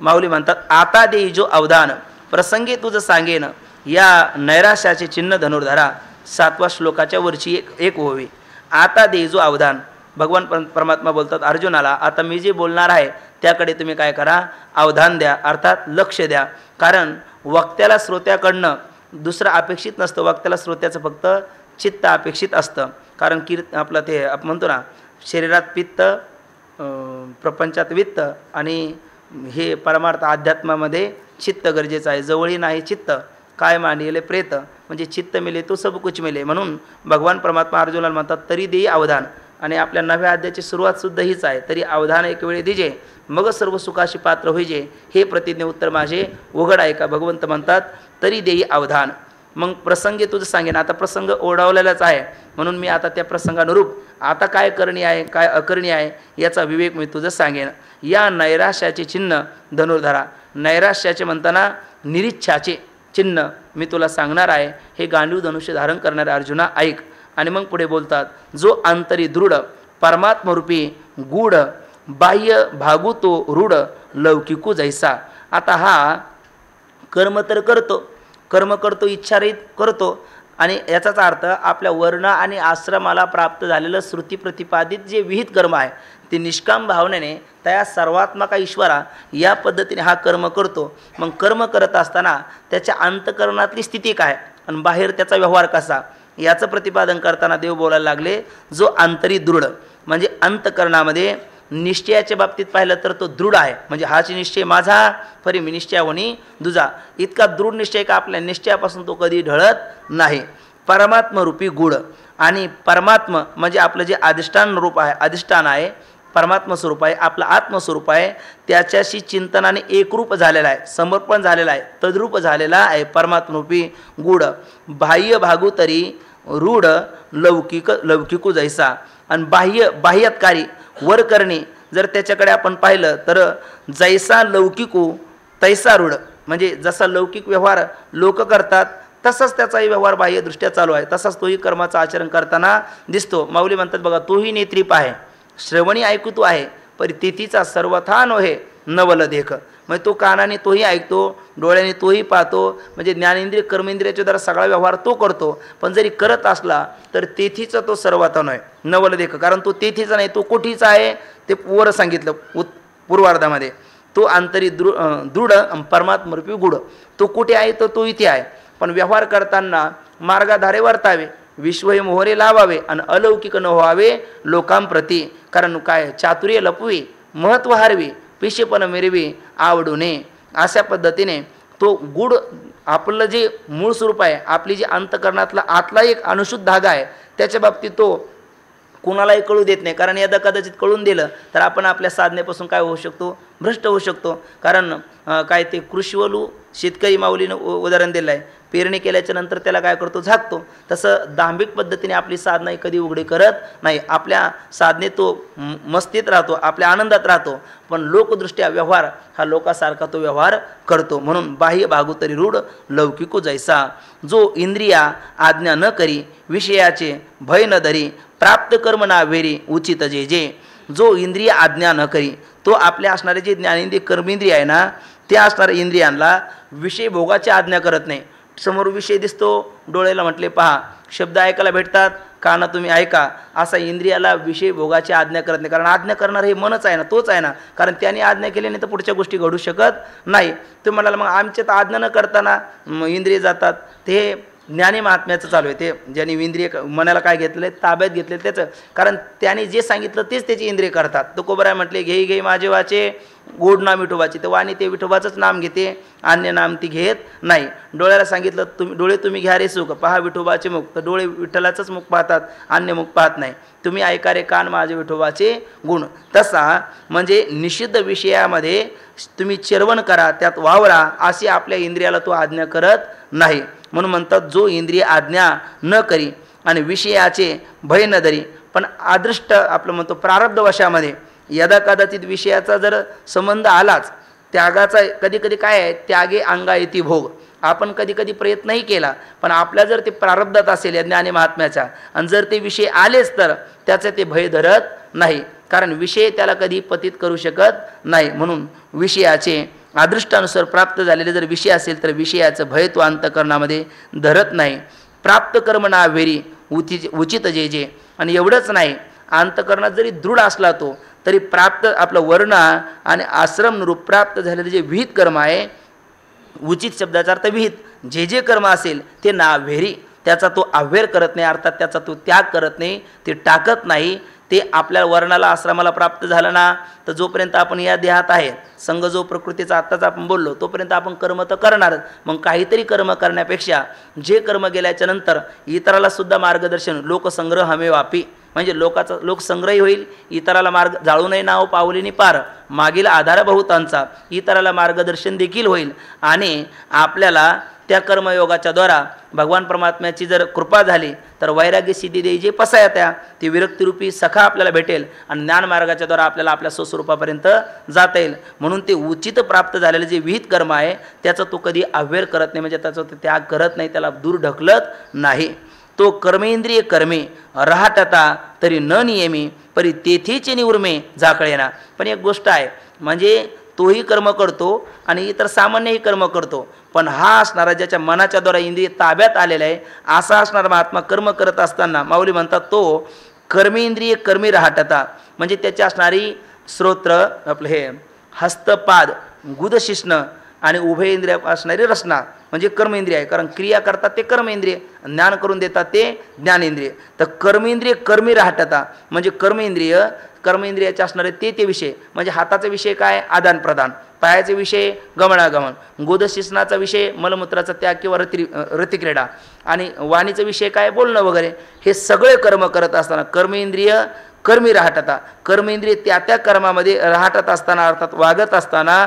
S1: माऊली म्हणतात आता देई जो अवधान प्रसंगी तुझं सांगेन या नैराश्याचे चिन्ह धनुर्धरा. 7व्या श्लोकाच्या वरची एक ओवी. आता देई जो अवधान भगवान परमात्मा बोलतात अर्जुनाला आता मी जे बोलणार आहे त्याकडे तुम्ही काय करा अवधान द्या अर्थात लक्ष द्या. कारण वक्त्याला श्रोत्याकडनं दुसरं अपेक्षित नसतं वक्त्याला श्रोत्याचं फक्त चित्त अपेक्षित असतं. कारण आपलं ते आपण म्हणतो ना शरीरात पित्त प्रपंचात वित्त आणि हे परमार्थ अध्यात्मामध्ये चित्त गरजेचं आहे. जवळही नाही चित्त काय मानिले प्रेत म्हणजे चित्त मिले तो सब कुछ मिले. म्हणून भगवान परमात्मा अर्जुनाला म्हणतात तरी देई अवधान. आणि आपल्या नव्या अध्यायाची सुरुवातसुद्धा हीच आहे तरी अवधान एक वेळे दिजे मग सर्व सुखाशी पात्र होईजे हे प्रतिज्ञे उत्तर माझे उघड आहे का. भगवंत म्हणतात तरी देई अवधान. मग प्रसंगी तुझं सांगेन. आता प्रसंग ओढावलेलाच आहे म्हणून मी आता त्या प्रसंगानुरूप आता काय करणी आहे काय अकरणी आहे याचा विवेक मी तुझं सांगेन. या नैराश्याचे चिन्ह धनुर्धरा. नैराश्याचे म्हणताना निरीच्छाचे चिन्ह मी तुला सांगणार आहे. हे गांडीव धनुष्य धारण करणारे अर्जुना ऐक. आणि मग पुढे बोलतात जो अंतरी दृढ परमात्मरूपी गूढ बाह्य भागू तो रूढ लौकिकू जैसा. आता हा कर्म तर करतो, कर्म करतो, इच्छारहित करतो, आणि याचाच अर्थ आपल्या वर्ण आणि आश्रमाला प्राप्त झालेलं श्रुती प्रतिपादित जे विहित कर्म आहे ते निष्काम भावनेने त्या सर्वात्मका ईश्वरा या पद्धतीने हा कर्म करतो. मग कर्म करत असताना त्याच्या अंतःकरणातली स्थिती काय आणि बाहेर त्याचा व्यवहार कसा याचं प्रतिपादन करताना देव बोलायला लागले, जो आंतरी दृढ म्हणजे अंतःकरणामध्ये निश्चयाच्या बाबतीत पाहिलं तर तो दृढ आहे. म्हणजे हाच निश्चय माझा फरी मी निश्चय होणी दुजा, इतका दृढ निश्चय का आपल्या निश्चयापासून तो कधी ढळत नाही. परमात्मरूपी गुढ, आणि परमात्मा म्हणजे आपलं जे अधिष्ठान रूप आहे, अधिष्ठान आहे, परमात्मा स्वरूप आहे, आपलं आत्मस्वरूप आहे, त्याच्याशी चिंतनाने एकरूप झालेला आहे, समर्पण झालेला आहे, तद्रूप झालेला आहे परमात्मरूपी गुढ. बाह्य भागू तरी रूढ लौकिकू जैसा. आणि बाह्यत्कारी वर करणे जर त्याच्याकडे आपण पाहिलं तर जैसा लौकिकू तैसा रूढ, म्हणजे जसा लौकिक व्यवहार लोक करतात तसंच त्याचाही व्यवहार बाह्यदृष्ट्या चालू आहे, तसाच तोही कर्माचं आचरण करताना दिसतो. माऊली म्हणतात बघा, तोही नेत्रीप आहे, श्रवणी ऐकू तो आहे, परी तिथीचा सर्वथा नव्हे नवल देख. म्हणजे तो कानाने तोही ऐकतो, डोळ्याने तोही पाहतो, म्हणजे ज्ञानेंद्रिय कर्मेंद्रियाच्या द्वारा सगळा व्यवहार तो करतो, पण जरी करत असला तर तेथीचा तो सर्वथा नव्हे नवल देख. कारण तो तेथीचा नाही, तो कोठीचा आहे ते वर सांगितलं पूर्वार्धामध्ये. तो आंतरी दृढ परमात्मरूपी गुढ, तो कुठे आहे तर तो इथे आहे. पण व्यवहार करताना मार्गाधारे वर्तावे, विश्व मोहरे लावावे आणि अलौकिक न व्हावे लोकांप्रती. कारण काय, चातुर्य लपवी, महत्त्व हारवी, पिशेपण मिरवी आवडू नये. अशा पद्धतीने तो गुढ आपलं जे मूळ स्वरूप आहे, आपली जी अंतःकरणातला आतला एक अनुशुद्ध धागा आहे, त्याच्या बाबतीत तो कुणालाही कळू देत नाही. कारण यदा कदाचित कळून दिलं तर आपण आपल्या साधनेपासून काय होऊ शकतो, भ्रष्ट होऊ शकतो. कारण काय ते कृषीवलू शेतकरी माऊलीनं उदाहरण दिलं आहे, पेरणी केल्याच्या नंतर त्याला काय करतो, झाकतो. तसं दांभिक पद्धतीने आपली साधना कधी उघडी करत नाही. आपल्या साधनेत तो मस्तीत राहतो, आपल्या आनंदात राहतो, पण लोकदृष्ट्या व्यवहार हा लोकासारखा तो व्यवहार करतो. म्हणून बाह्य भागू तरी रूढ लौकिकू जैसा. जो इंद्रिया आज्ञा न करी विषयाचे भय न धरी प्राप्त कर्म ना वेरी उचित जे जे. जो इंद्रिय आज्ञा न करी, तो आपल्या असणारे जे ज्ञानेंद्रिय कर्मेंद्रिय आहे ना, त्या असणाऱ्या इंद्रियांना विषय भोगाची आज्ञा करत नाही. समोर विषय दिसतो, डोळ्याला म्हटले पहा, शब्द ऐकायला भेटतात, काना तुम्ही ऐका, असा इंद्रियाला विषय भोगाची आज्ञा करत नाही. कारण आज्ञा करणार हे मनच आहे ना, तोच आहे ना. कारण त्याने आज्ञा केल्याने तर पुढच्या गोष्टी घडू शकत नाही. ते म्हणाला मग आमच्यात आज्ञा न करताना इंद्रिय जातात, ते ज्ञानी महात्म्याचं चालू आहे. ते ज्यांनी इंद्रिय मनाला काय घेतलं, ताब्यात घेतले त्याचं, कारण त्याने जे सांगितलं तेच त्याची इंद्रिय करतात. तो कोबराय म्हटले, घेई घेई माझे वाचे गोड नाम विठोबाचे, तर वाणी ते विठोबाचंच नाम घेते, अन्य नाम ती घेत नाही. डोळ्याला सांगितलं डोळे तुम्ही घ्या रे सुख, पहा विठोबाचे मुख, तर डोळे विठ्ठलाचंच मुख पाहतात, अन्य मुख पाहत नाही. तुम्ही ऐका रे कान माझे विठोबाचे गुण. तसा म्हणजे निषिद्ध विषयामध्ये तुम्ही चिरवण करा, त्यात वावरा, अशी आपल्या इंद्रियाला तो आज्ञा करत नाही. म्हणून म्हणतात, जो इंद्रिय आज्ञा न करी आणि विषयाचे भय न धरी, पण आदृष्ट आपलं म्हणतो प्रारब्धवशामध्ये यदा कदाचित विषयाचा जर संबंध आलाच, त्यागाचा कधी कधी काय आहे, त्यागे अंगा येती भोग. आपण कधी कधी प्रयत्नही केला, पण आपल्या जर ते प्रारब्धात असेल या ज्ञानी महात्म्याच्या, आणि जर ते विषय आलेच तर त्याचे ते भय धरत नाही. कारण विषय त्याला कधी पतित करू शकत नाही. म्हणून विषयाचे अदृष्टानुसार प्राप्त झालेले जर विषय असेल तर विषयाचं भय तो अंतःकरणामध्ये धरत नाही. प्राप्त कर्म ना वेरी उचित जे जे. आणि एवढंच नाही, अंतःकरणात जरी दृढ असला तो, तरी प्राप्त आपलं वर्ण आणि आश्रम रूप प्राप्त झालेले जे विहित कर्म आहे, उचित शब्दाचा अर्थ विहित, जे जे कर्म असेल ते ना व्हेरी, त्याचा तो अव्हेर करत नाही, अर्थात त्याचा तो त्याग करत नाही, ते टाकत नाही. ते आपल्या वर्णाला आश्रमाला प्राप्त झालं ना, तर जोपर्यंत आपण या देहात आहे, संघ जो प्रकृतीचा आत्ताच आपण बोललो, तोपर्यंत आपण कर्म तर करणारच. मग काहीतरी कर्म करण्यापेक्षा जे कर्म गेल्याच्या नंतर इतराला सुद्धा मार्गदर्शन, लोकसंग्रह हमे वापी, म्हणजे लोकसंग्रही होईल, इतराला मार्ग जाळू नये नाव पावलीनी पार, मागील आधार बहुतांचा, इतराला मार्गदर्शन देखील होईल. आणि आपल्याला त्या कर्मयोगाच्या द्वारा भगवान परमात्म्याची जर कृपा झाली तर वैराग्य सिद्धी देई जे पसाया ती विरक्तिरूपी सखा आपल्याला भेटेल, आणि ज्ञानमार्गाच्या द्वारा आपल्याला आपल्या स्वस्वरूपापर्यंत जाता येईल. म्हणून ते उचित प्राप्त झालेले जे विहित कर्म आहे त्याचा तो कधी अव्हेर करत नाही, म्हणजे त्याचा तो त्याग करत नाही, त्याला दूर ढकलत नाही. तो कर्मेंद्रिय कर्मे रहाटता तरी न नियमी परी तेथीचे निवृमे झाकळेना. पण एक गोष्ट आहे, म्हणजे तोही कर्म करतो आणि इतर सामान्यही कर्म करतो, पण हा असणारा ज्याच्या मनाच्या द्वारा इंद्रिय ताब्यात आलेला आहे असा असणारा महात्मा कर्म करत असताना माऊली म्हणतात तो कर्मेंद्रिय कर्मी राहटता. म्हणजे त्याची असणारी श्रोत्र आपलं हे हस्तपाद गुदशिष्ण आणि उभय इंद्रिय असणारी रचना म्हणजे कर्मेंद्रिय आहे. कारण क्रिया करतात ते कर्मेंद्रिय, ज्ञान करून देतात ते ज्ञानेंद्रिय. तर कर्मेंद्रिय कर्मी राहटता म्हणजे कर्मेंद्रियाचे असणारे ते विषय म्हणजे हाताचा विषय काय आदान प्रदान, पायाचे विषय गमनागमन, गोदशिष्णाचा विषय मलमूत्राचा त्याग किंवा रतिक्रीडा आणि वाणीचा विषय काय बोलणं वगैरे. हे सगळे कर्म करत असताना कर्मेंद्रिय कर्मी राहटता. कर्मेंद्रिय त्या कर्मामध्ये राहटत असताना अर्थात वागत असताना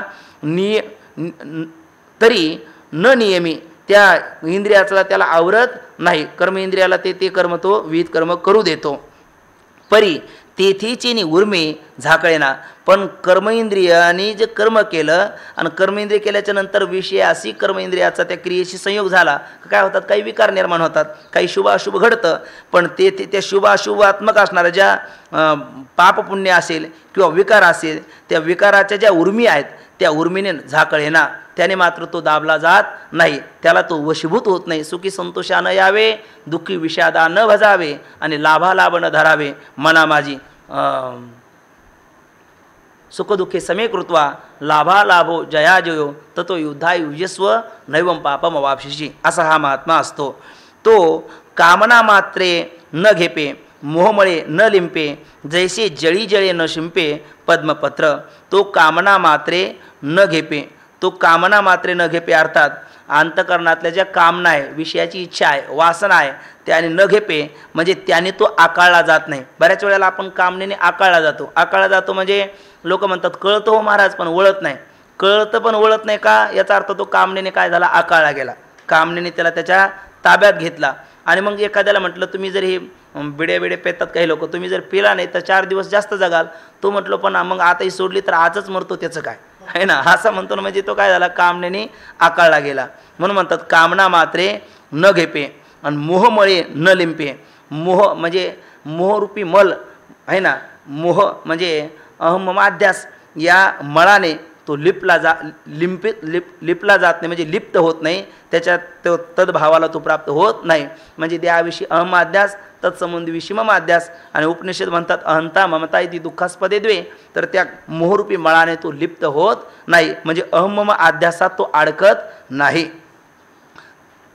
S1: तरी न नियमी त्या इंद्रियाचा त्याला आवरत नाही. कर्मेंद्रियाला ते कर्म तो विहित कर्म करू देतो. परी तेथीची उर्मी झाकळेना. पण कर्मेंद्रियाने जे कर्म केलं आणि कर्मेंद्रिय केल्याच्या नंतर विषयाशी कर्मेंद्रियाचा त्या क्रियेशी संयोग झाला काय होतात, काही विकार निर्माण होतात, काही शुभ अशुभ घडतं. पण ते त्या शुभ अशुभात्मक असणाऱ्या ज्या पापपुण्य असेल किंवा विकार असेल त्या विकाराच्या ज्या उर्मी आहेत त्या उर्मीने झाकळेना, त्याने मात्र तो दाबला जात नाही, त्याला तो वशीभूत होत नाही. सुखी संतोषा न यावे, दुःखी विषादा न भजावे आणि लाभालाभ न धरावे. मना माझी सुखदुःखे समे कृत्वा लाभालाभो जया जयो ततो युद्धा युजस्व नैवम पापम वापशिषी. असा हा महात्मा असतो. तो कामना मात्रे न घेपे, मोहमळे न लिंपे, जैसे जळी जळे न शिंपे पद्मपत्र. तो कामना मात्रे न घेपे, तो कामना मात्रे न घेपे अर्थात अंतकरणातल्या ज्या कामना आहे, विषयाची इच्छा आहे, वासना आहे त्याने न घेपे म्हणजे त्याने तो आकाळला जात नाही. बऱ्याच वेळेला आपण कामनेने आकाळला जातो म्हणजे लोक म्हणतात कळतं हो महाराज पण वळत नाही. कळतं पण वळत नाही का, याचा अर्थ तो कामनेने काय झाला, आकाळला गेला. कामनेने त्याला त्याच्या ताब्यात घेतला. आणि मग एखाद्याला म्हटलं तुम्ही जर हे बिड्या पेतात काही लोक, तुम्ही जर पिला नाही तर 4 दिवस जास्त जगाल. तो म्हटलं पण मग आताही सोडली तर आजच मरतो, त्याचं काय आहे ना, असं म्हणतो ना. म्हणजे तो काय झाला, कामनेने आकाळला गेला. म्हणून म्हणतात कामना मात्रे न घेपे आणि मोहमळे न लिंपे. मोह म्हणजे मोहरूपी मल आहे ना, मोह म्हणजे अहममाध्यास या मळाने तो लिपला जात नाही म्हणजे लिप्त होत नाही, त्याच्यात तो तद्भावाला तो प्राप्त होत नाही. म्हणजे त्याविषयी अहमाध्यास तत्संबंधी विषममाध्यास. आणि उपनिषद म्हणतात अहंता ममता इति दुःखास्पदे द्वे. तर त्या मोहरूपी मळाने तो लिप्त होत नाही म्हणजे अहमम अध्यासात तो अडकत नाही.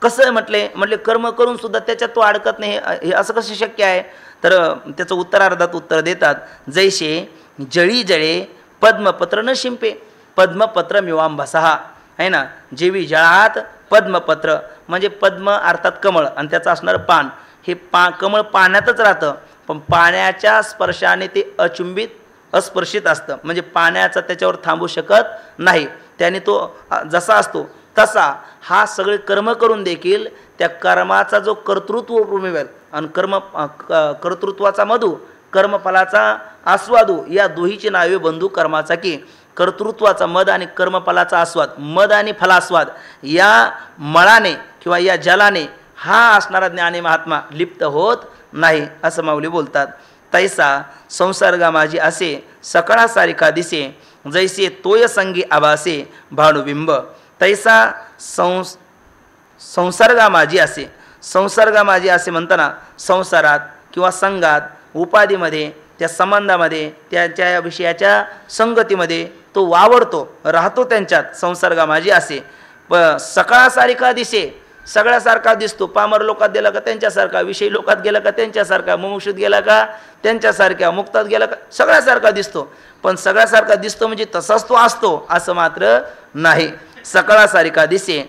S1: कसं म्हटले कर्म करून सुद्धा त्याच्यात तो अडकत नाही, हे असं कसं शक्य आहे. तर त्याचं उत्तरार्धात उत्तर देतात जैसे जळी जळे पद्मपत्र न शिंपे पद्मपत्र मिवांबसहा आहे ना. जेवी जळात पद्मपत्र म्हणजे पद्म अर्थात कमळ आणि त्याचं असणारं पान. हे कमळ पाण्यातच राहतं पण पाण्याच्या स्पर्शाने ते अचुंबित अस्पर्शित असतं म्हणजे पाण्याचा त्याच्यावर थांबू शकत नाही. त्याने तो जसा असतो तसा हा सगळे कर्म करून देखील त्या कर्माचा जो कर्तृत्व मिळेल आणि कर्तृत्वाचा मधू कर्मफलाचा आस्वादू या दोहीची नावे बंधू कर्माचा की. कर्तृत्वाचा मद आणि कर्मफलाचा आस्वाद, मद आणि फलास्वाद या मळाने किंवा या जलाने हा असणारा ज्ञानी महात्मा लिप्त होत नाही असं माऊली बोलतात. तैसा संसर्गा माझी असे सकळा सारिका दिसे जैसे तोय संगी आभासे भानुबिंब. तैसा संसर्गा माझी असे, संसर्गा माझी असे म्हणताना संसारात किंवा संघात उपाधीमध्ये त्या संबंधामध्ये त्याच्या विषयाच्या संगतीमध्ये तो वावरतो राहतो त्यांच्यात. संसर्गा माझी असे सकाळसारिखा दिसे, सगळ्यासारखा दिसतो. पामर लोकात गेला का त्यांच्यासारखा, विषयी लोकात गेला का त्यांच्यासारखा, मुमुक्षुत गेला का त्यांच्यासारख्या, मुक्तात गेला का सगळ्यासारखा दिसतो. पण सगळ्यासारखा दिसतो म्हणजे तसाच तो असतो असं मात्र नाही. सकाळसारिखा दिसे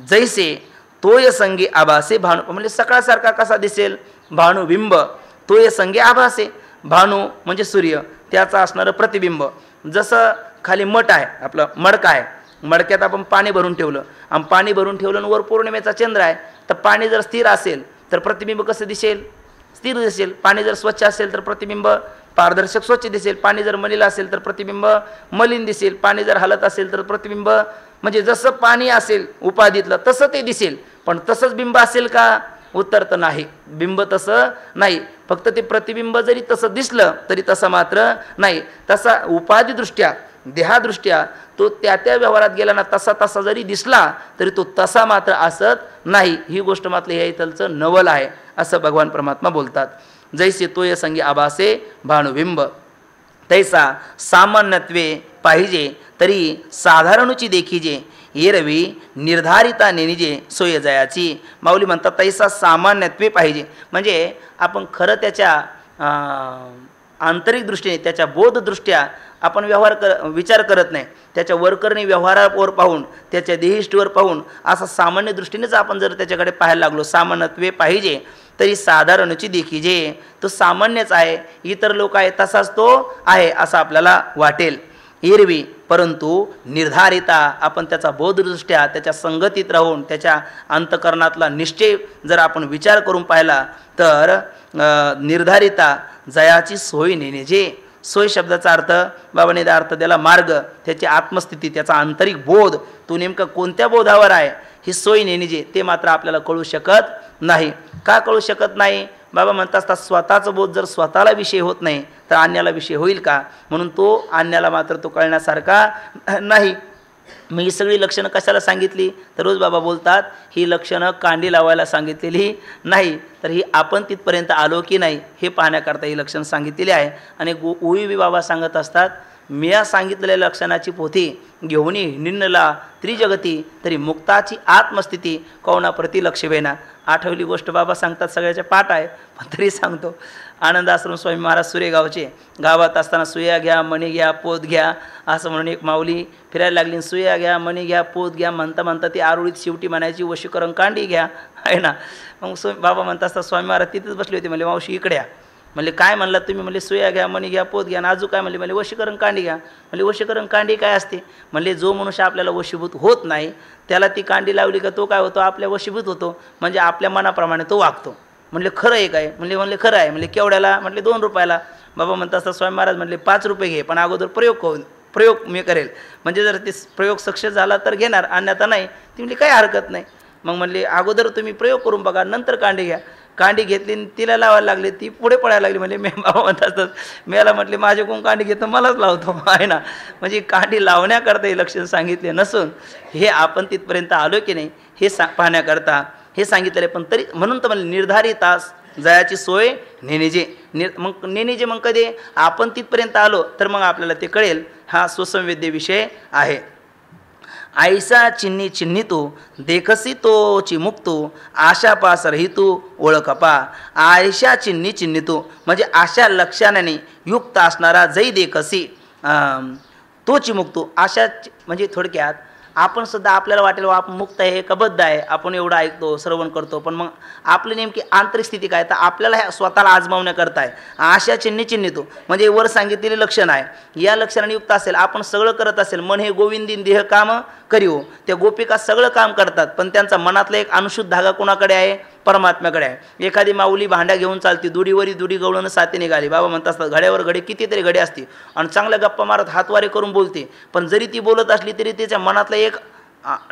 S1: जैसे तोय संगी आभासे भानू म्हणजे सकाळसारखा कसा दिसेल, भानुबिंब. तोय संगी आभासे, भानू म्हणजे सूर्य, त्याचा असणारं प्रतिबिंब. जसं खाली मठ आहे, आपलं मडका आहे, मडक्यात आपण पाणी भरून ठेवलं आणि पाणी भरून ठेवलं आणि वर पौर्णिमेचा चंद्र आहे तर पाणी जर स्थिर असेल तर प्रतिबिंब कसं दिसेल, स्थिर दिसेल. पाणी जर स्वच्छ असेल तर प्रतिबिंब पारदर्शक स्वच्छ दिसेल. पाणी जर मलिन असेल तर प्रतिबिंब मलिन दिसेल. पाणी जर हलत असेल तर प्रतिबिंब म्हणजे जसं पाणी असेल उपाधीतलं तसं ते दिसेल. पण तसंच बिंब असेल का, उत्तर तर नाही. बिंब तसं नाही, फक्त ते प्रतिबिंब जरी तसं दिसलं तरी तसं मात्र नाही. तसा उपाधीदृष्ट्या देहादृष्ट्या तो त्या त्या व्यवहारात गेला ना, तसा तसा जरी दिसला तरी तो तसा मात्र असत नाही. ही गोष्ट मात्र ह्या इथलचं नवल आहे असं भगवान परमात्मा बोलतात. जैसे तोय संगी आभासे भानुबिंब तैसा सामान्यत्वे पाहिजे तरी साधारणुची देखीजे एरवी निर्धारिता नेनिजे सोय जयाची. माऊली म्हणतात तैसा सामान्यत्वे पाहिजे, म्हणजे आपण खरं त्याच्या आंतरिक दृष्टीने त्याच्या बोधदृष्ट्या आपण विचार करत नाही. त्याच्या वरकरणी व्यवहारावर पाहून त्याच्या देहिष्टीवर पाहून असा सामान्य दृष्टीनेच आपण जर त्याच्याकडे पाहायला लागलो, सामान्यत्वे पाहिजे तरी साधारणची देखीजे, तो सामान्यच आहे, इतर लोक आहे तसाच तो आहे असं आपल्याला वाटेल. एरवी परंतु निर्धारिता आपण त्याचा बोधदृष्ट्या त्याच्या संगतीत राहून त्याच्या अंतकरणातला निश्चय जर आपण विचार करून पाहिला तर निर्धारिता जयाची सोय नेणे. सोय शब्दाचा अर्थ बाबाने अर्थ त्याला मार्ग, त्याची आत्मस्थिती, त्याचा आंतरिक बोध, तो नेमका कोणत्या बोधावर आहे ही सोय नेणे ते मात्र आपल्याला कळू शकत नाही. का कळू शकत नाही? बाबा म्हणत असतात स्वतःचा बोध जर स्वतःला विषय होत नाही तर अन्याला विषय होईल का, म्हणून तो अन्याला मात्र तो कळण्यासारखा नाही. मी ही सगळी लक्षणं कशाला सांगितली तर रोज बाबा बोलतात ही लक्षणं कांडी लावायला सांगितलेली नाही, तर ही आपण तिथपर्यंत आलो की नाही हे पाहण्याकरता ही लक्षणं सांगितलेली आहे. आणि ओवी बाबा सांगत असतात मी सांगितलेल्या लक्षणाची पोथी घेऊन निन्नला त्रिजगती तरी मुक्ताची आत्मस्थिती कोणा प्रति लक्ष वेना. आठवली गोष्ट बाबा सांगतात सगळ्याच्या पाठ आहे पण तरी सांगतो. आनंद आश्रम स्वामी महाराज सुरेगावचे गावात असताना सुया घ्या मणी घ्या पोत घ्या असं म्हणून एक माऊली फिरायला लागली. सुया घ्या मणी घ्या पोत घ्या म्हणता म्हणता ती आरुळीत शेवटी म्हणायची वशीकरण कांडी घ्या आहे ना. मग बाबा म्हणत असतात स्वामी महाराज तिथेच बसले होते. म्हणले मावशी इकडे या. म्हणले काय म्हणलात तुम्ही? म्हणले सुया घ्या मणी घ्या पोत घ्या. नाजू काय म्हणले? वशीकरण कांडी घ्या. म्हणले वशीकरण कांडी काय असते? म्हणले जो मनुष्य आपल्याला वशीभूत होत नाही त्याला ती कांडी लावली का तो काय होतो? आपल्या वशीभूत होतो, म्हणजे आपल्या मनाप्रमाणे तो वागतो. म्हणले खरं आहे काय? म्हणले खरं आहे. म्हणले केवढ्याला? म्हणले 2 रुपयाला. बाबा म्हणत असतात स्वामी महाराज म्हणले 5 रुपये घे पण अगोदर प्रयोग मी करेल, म्हणजे जर ते प्रयोग सक्सेस झाला तर घेणार, अन्यथा नाही. ती म्हणली काही हरकत नाही. मग म्हणले अगोदर तुम्ही प्रयोग करून बघा नंतर कांडी घ्या. कांडी घेतली तिला लावायला लागली, ती पुढे पडायला लागली. म्हणजे मी बाबा म्हणत असतात मला म्हटले माझे कोण कांडी घेतो मलाच लावतो आहे ना. म्हणजे कांडी लावण्याकरता हे लक्षण सांगितले नसून हे आपण तिथपर्यंत आलो की नाही हे पाहण्याकरता हे सांगितले. पण तरी म्हणून तर मला निर्धारितास जयाची सोय नेनेजे. मग नेनेजे मग कधी आपण तिथपर्यंत आलो तर मग आपल्याला ते कळेल. हा सुसंवेद्य विषय आहे. आयसा चिन्नी चिन्हितू देखसी तोची मुक्तू आशा पास रहितू ओळखपा. आयशा चिन्नी चिन्हितू म्हणजे अशा लक्षणाने युक्त असणारा जै देखसी तोची मुक्तू. आशा म्हणजे थोडक्यात आपण सुद्धा आपल्याला वाटेल आपण मुक्त आहे कबद्ध आहे, आपण एवढं ऐकतो श्रवण करतो, पण मग आपली नेमकी आंतरिक स्थिती काय तर आपल्याला ह्या स्वतःला आजमावण्याकरता आहे. आशा चिन्ही चिन्हितो म्हणजे वर सांगितलेले लक्षण आहे. या लक्षणाने युक्त असेल आपण सगळं करत असेल, मन हे गोविंदीन देह काम करीव. त्या गोपिका सगळं काम करतात पण त्यांचा मनातला एक अनुशुद्ध धागा कोणाकडे आहे? परमात्म्याकडे आहे. एखादी माऊली भांड्या घेऊन चालती, दुडीवरी दुडी गवळून साथी निघाली. बाबा म्हणत असतात घड्यावर घडे कितीतरी घडे असते आणि चांगल्या गप्पा मारत हातवारे करून बोलते, पण जरी ती बोलत असली तरी त्याच्या मनातला एक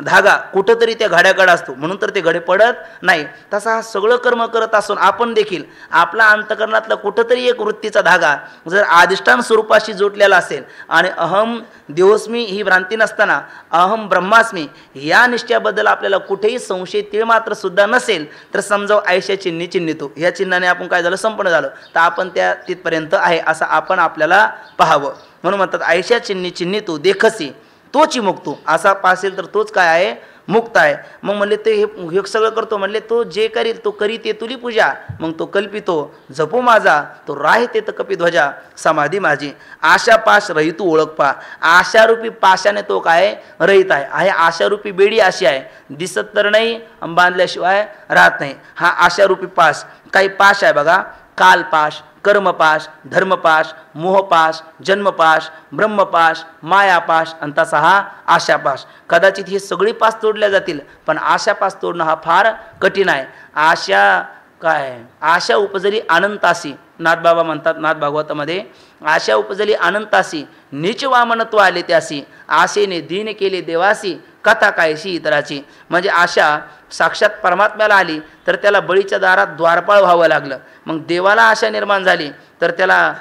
S1: धागा कुठंतरी त्या घड्याकडे असतो, म्हणून तर ते घडे पडत नाही. तसा हा सगळं कर्म करत असून आपण देखील आपला अंतकरणातला कुठंतरी एक वृत्तीचा धागा जर अधिष्ठान स्वरूपाशी जोडलेला असेल आणि अहम देवस्मी ही भ्रांती नसताना अहम ब्रह्मास्मी या निश्चयाबद्दल आपल्याला कुठेही संशय तीळ मात्र सुद्धा नसेल तर समजाव आयशा चिन्ही चिन्हितो. या चिन्हाने आपण काय झालं? संपन्न झालं. तर आपण त्या तिथपर्यंत आहे असं आपण आपल्याला पाहावं. म्हणून म्हणतात आयशा चिन्ही चिन्हितो देखसी तोची मुक्तो. असा पासेल तर तोच काय आहे? मुक्त आहे. मग म्हणले ते हे सगळं करतो, म्हणले तो जे करील तो करी ते तुली पूजा. मग तो कल्पितो जपू माझा, तो राह ते तर कपिध्वजा समाधी माझी. आशा पाश रहितू ओळखपा. आशारूपी पाशाने तो काय रहित आहे. आहे आशारूपी बेडी अशी आहे, दिसत तर नाही बांधल्याशिवाय राहत नाही. हा आशारूपी पाश. काही पाश आहे बघा, कालपाश, कर्मपाश, धर्मपाश, मोहपाश, जन्मपाश, ब्रह्मपाश, मायापाश आणि तसा हा आशापाश. कदाचित हे सगळी पास तोडल्या जातील पण आशापास तोडणं हा फार कठीण आहे. आशा काय? आशा उपजली अनंतासी. नाथबाबा म्हणतात नाथ भागवतामध्ये आशा उपजली अनंतासी नीच वामनत्व आले त्यासी. आशेने दीन केले देवासी कथा कायशी इतराची. म्हणजे आशा साक्षात परमात्म्याला आली तर त्याला बळीच्या दारात द्वारपाळ व्हावं लागलं. मग देवाला आशा निर्माण झाली तर त्याला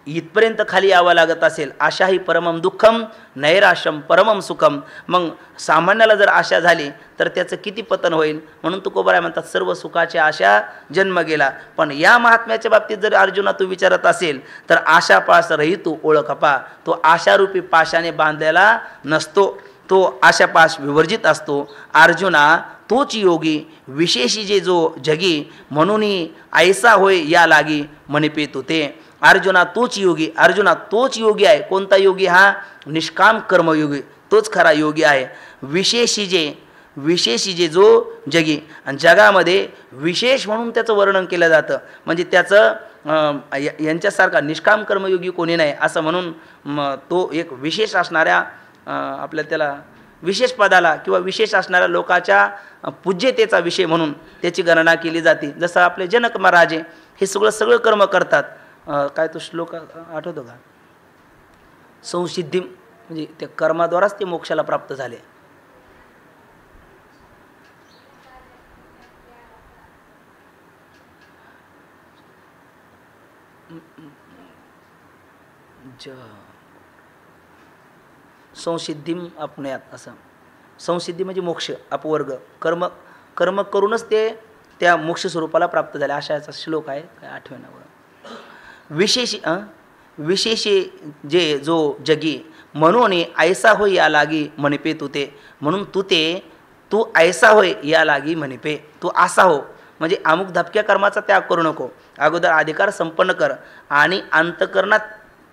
S1: इथपर्यंत खाली यावं लागत असेल. आशा ही परमम दुःखम नैराश्यम परमम सुखम. मग सामान्याला जर आशा झाली तर त्याचं किती पतन होईल. म्हणून तुकोबाराय म्हणतात सर्व सुखाची आशा जन्म गेला. पण या महात्म्याच्या बाबतीत जर अर्जुना तू विचारत असेल तर आशा पास रहितू ओळखपा. तो आशारूपी पाशाने बांधलेला नसतो, तो आशापाश विवर्जित असतो. अर्जुना तोच योगी विशेषी जे जो जगी म्हणून ऐसा होय या लागी म्हणिपे तू ते. अर्जुना तोच योगी, अर्जुना तोच योगी आहे. कोणता योगी? हा निष्काम कर्मयोगी, तोच खरा योगी आहे. विशेषी जे जो जगी, आणि जगामध्ये विशेष म्हणून त्याचं वर्णन केलं जातं. म्हणजे त्याचं यांच्यासारखा निष्काम कर्मयोगी कोणी नाही असं म्हणून तो एक विशेष असणाऱ्या आपल्या त्याला विशेष पदाला किंवा विशेष असणाऱ्या लोकाच्या पूज्यतेचा विषय म्हणून त्याची गणना केली जाते. जसं आपले जनक महाराजे हे सगळं कर्म करतात. काय तो श्लोक आठवतो का? संसिद्धी म्हणजे त्या कर्माद्वाराच ते मोक्षाला प्राप्त झाले. संसिद्धीम आपण्यात असं. संसिद्धी म्हणजे मोक्ष अपवर्ग. कर्म करूनच ते त्या मोक्ष स्वरूपाला प्राप्त झाले. अशा याचा श्लोक आहे, काय आठवण्यावर. विशेषे जे जो जगी म्हणून ऐसा होय या लागी म्हणिपे तू ते. म्हणून तू ऐसा होय या लागी म्हणिपे. तू असा हो म्हणजे अमुक धपक्या कर्माचा त्याग करू नको. अगोदर अधिकार संपन्न कर आणि अंतकरणात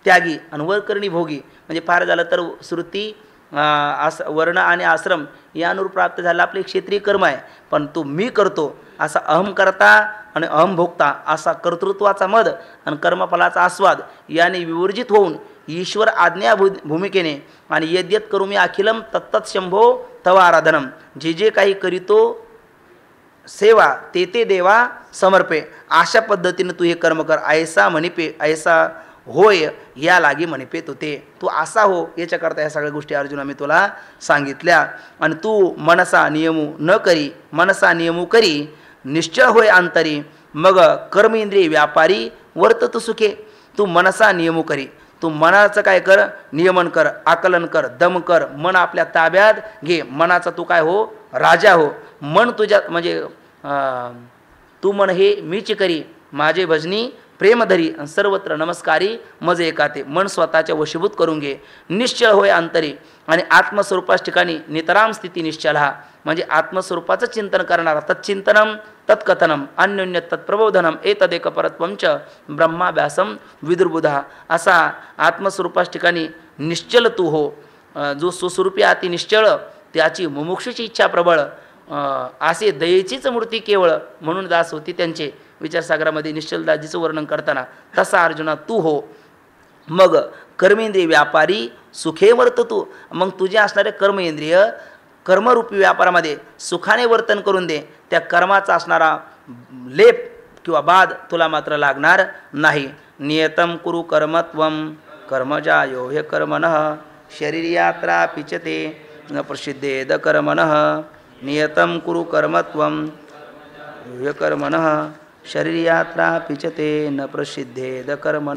S1: त्यागी आणि वरकरणी भोगी. म्हणजे फार झालं तर श्रुती वर्ण आणि आश्रम यानुरूप प्राप्त झालं आपले क्षेत्रीय कर्म आहे. पण तू मी करतो असा अहम करता आणि अहम भोगता असा कर्तृत्वाचा मद आणि कर्मफलाचा आस्वाद याने विवर्जित होऊन ईश्वर आज्ञा भूमिकेने आणि यद्यत करू मी अखिलम तत्तत् शंभो तव आराधनम. जे काही करीतो सेवा ते देवा समर्पे. अशा पद्धतीने तू हे कर्म कर. ऐसा म्हणिपे ऐसा होय या लागी म्हणिपे तू ते. तू असा हो याच्याकरता ह्या सगळ्या गोष्टी अर्जुना मी तुला सांगितल्या. आणि तू मनसा नियमू न करी मनसा नियमू करी निश्चळ होय अंतरी मग कर्म इंद्रिय व्यापारी वर्त तू सुखे. तू मनसा नियमू करी. तू मनाचं काय कर? नियमन कर, आकलन कर, दम कर. मन आपल्या ताब्यात घे. मनाचा तू काय हो? राजा हो. मन तुझ्या म्हणजे तू मन हे मीच करी माझे भजनी प्रेम धरी सर्वत्र नमस्कारी मज एकाते. मन स्वतःच्या वशीभूत करून घे. निश्चळ होय अंतरी आणि आत्मस्वरूपाच ठिकाणी नितराम स्थिती निश्चल हा. म्हणजे आत्मस्वरूपाचं चिंतन करणारा तत्चिंतनम तत्कथनम अन्योन्य तत्प्रबोधनम एतदेक परत्वंच ब्रह्माभ्यासम विदुर्बुधा. असा आत्मस्वरूपाच ठिकाणी निश्चल तू हो. जो सुस्वरूपी अति निश्चळ त्याची मुमुक्षुची इच्छा प्रबळ असे दयेचीच मूर्ती केवळ. म्हणून दास होती त्यांचे विचारसागरामध्ये निश्चलदाजीचं वर्णन करताना. तसा अर्जुना तू हो. मग कर्मेंद्रिय व्यापारी सुखे वर्त तू. मग तुझे असणारे कर्मेंद्रिय कर्मरूपी व्यापारामध्ये सुखाने वर्तन करून दे. त्या कर्माचा असणारा लेप किंवा बाद तुला मात्र लागणार नाही. नियतम कुरु कर्मत्वम कर्मजायो हे कर्मणः शरीरयात्रा पिचते न प्रसिद्धेद कर्मणः. नियतम कुरु कर्मत्वम हे कर्मणः शरीरयात्रा पिचते न प्रसिद्धेद कर्मणः.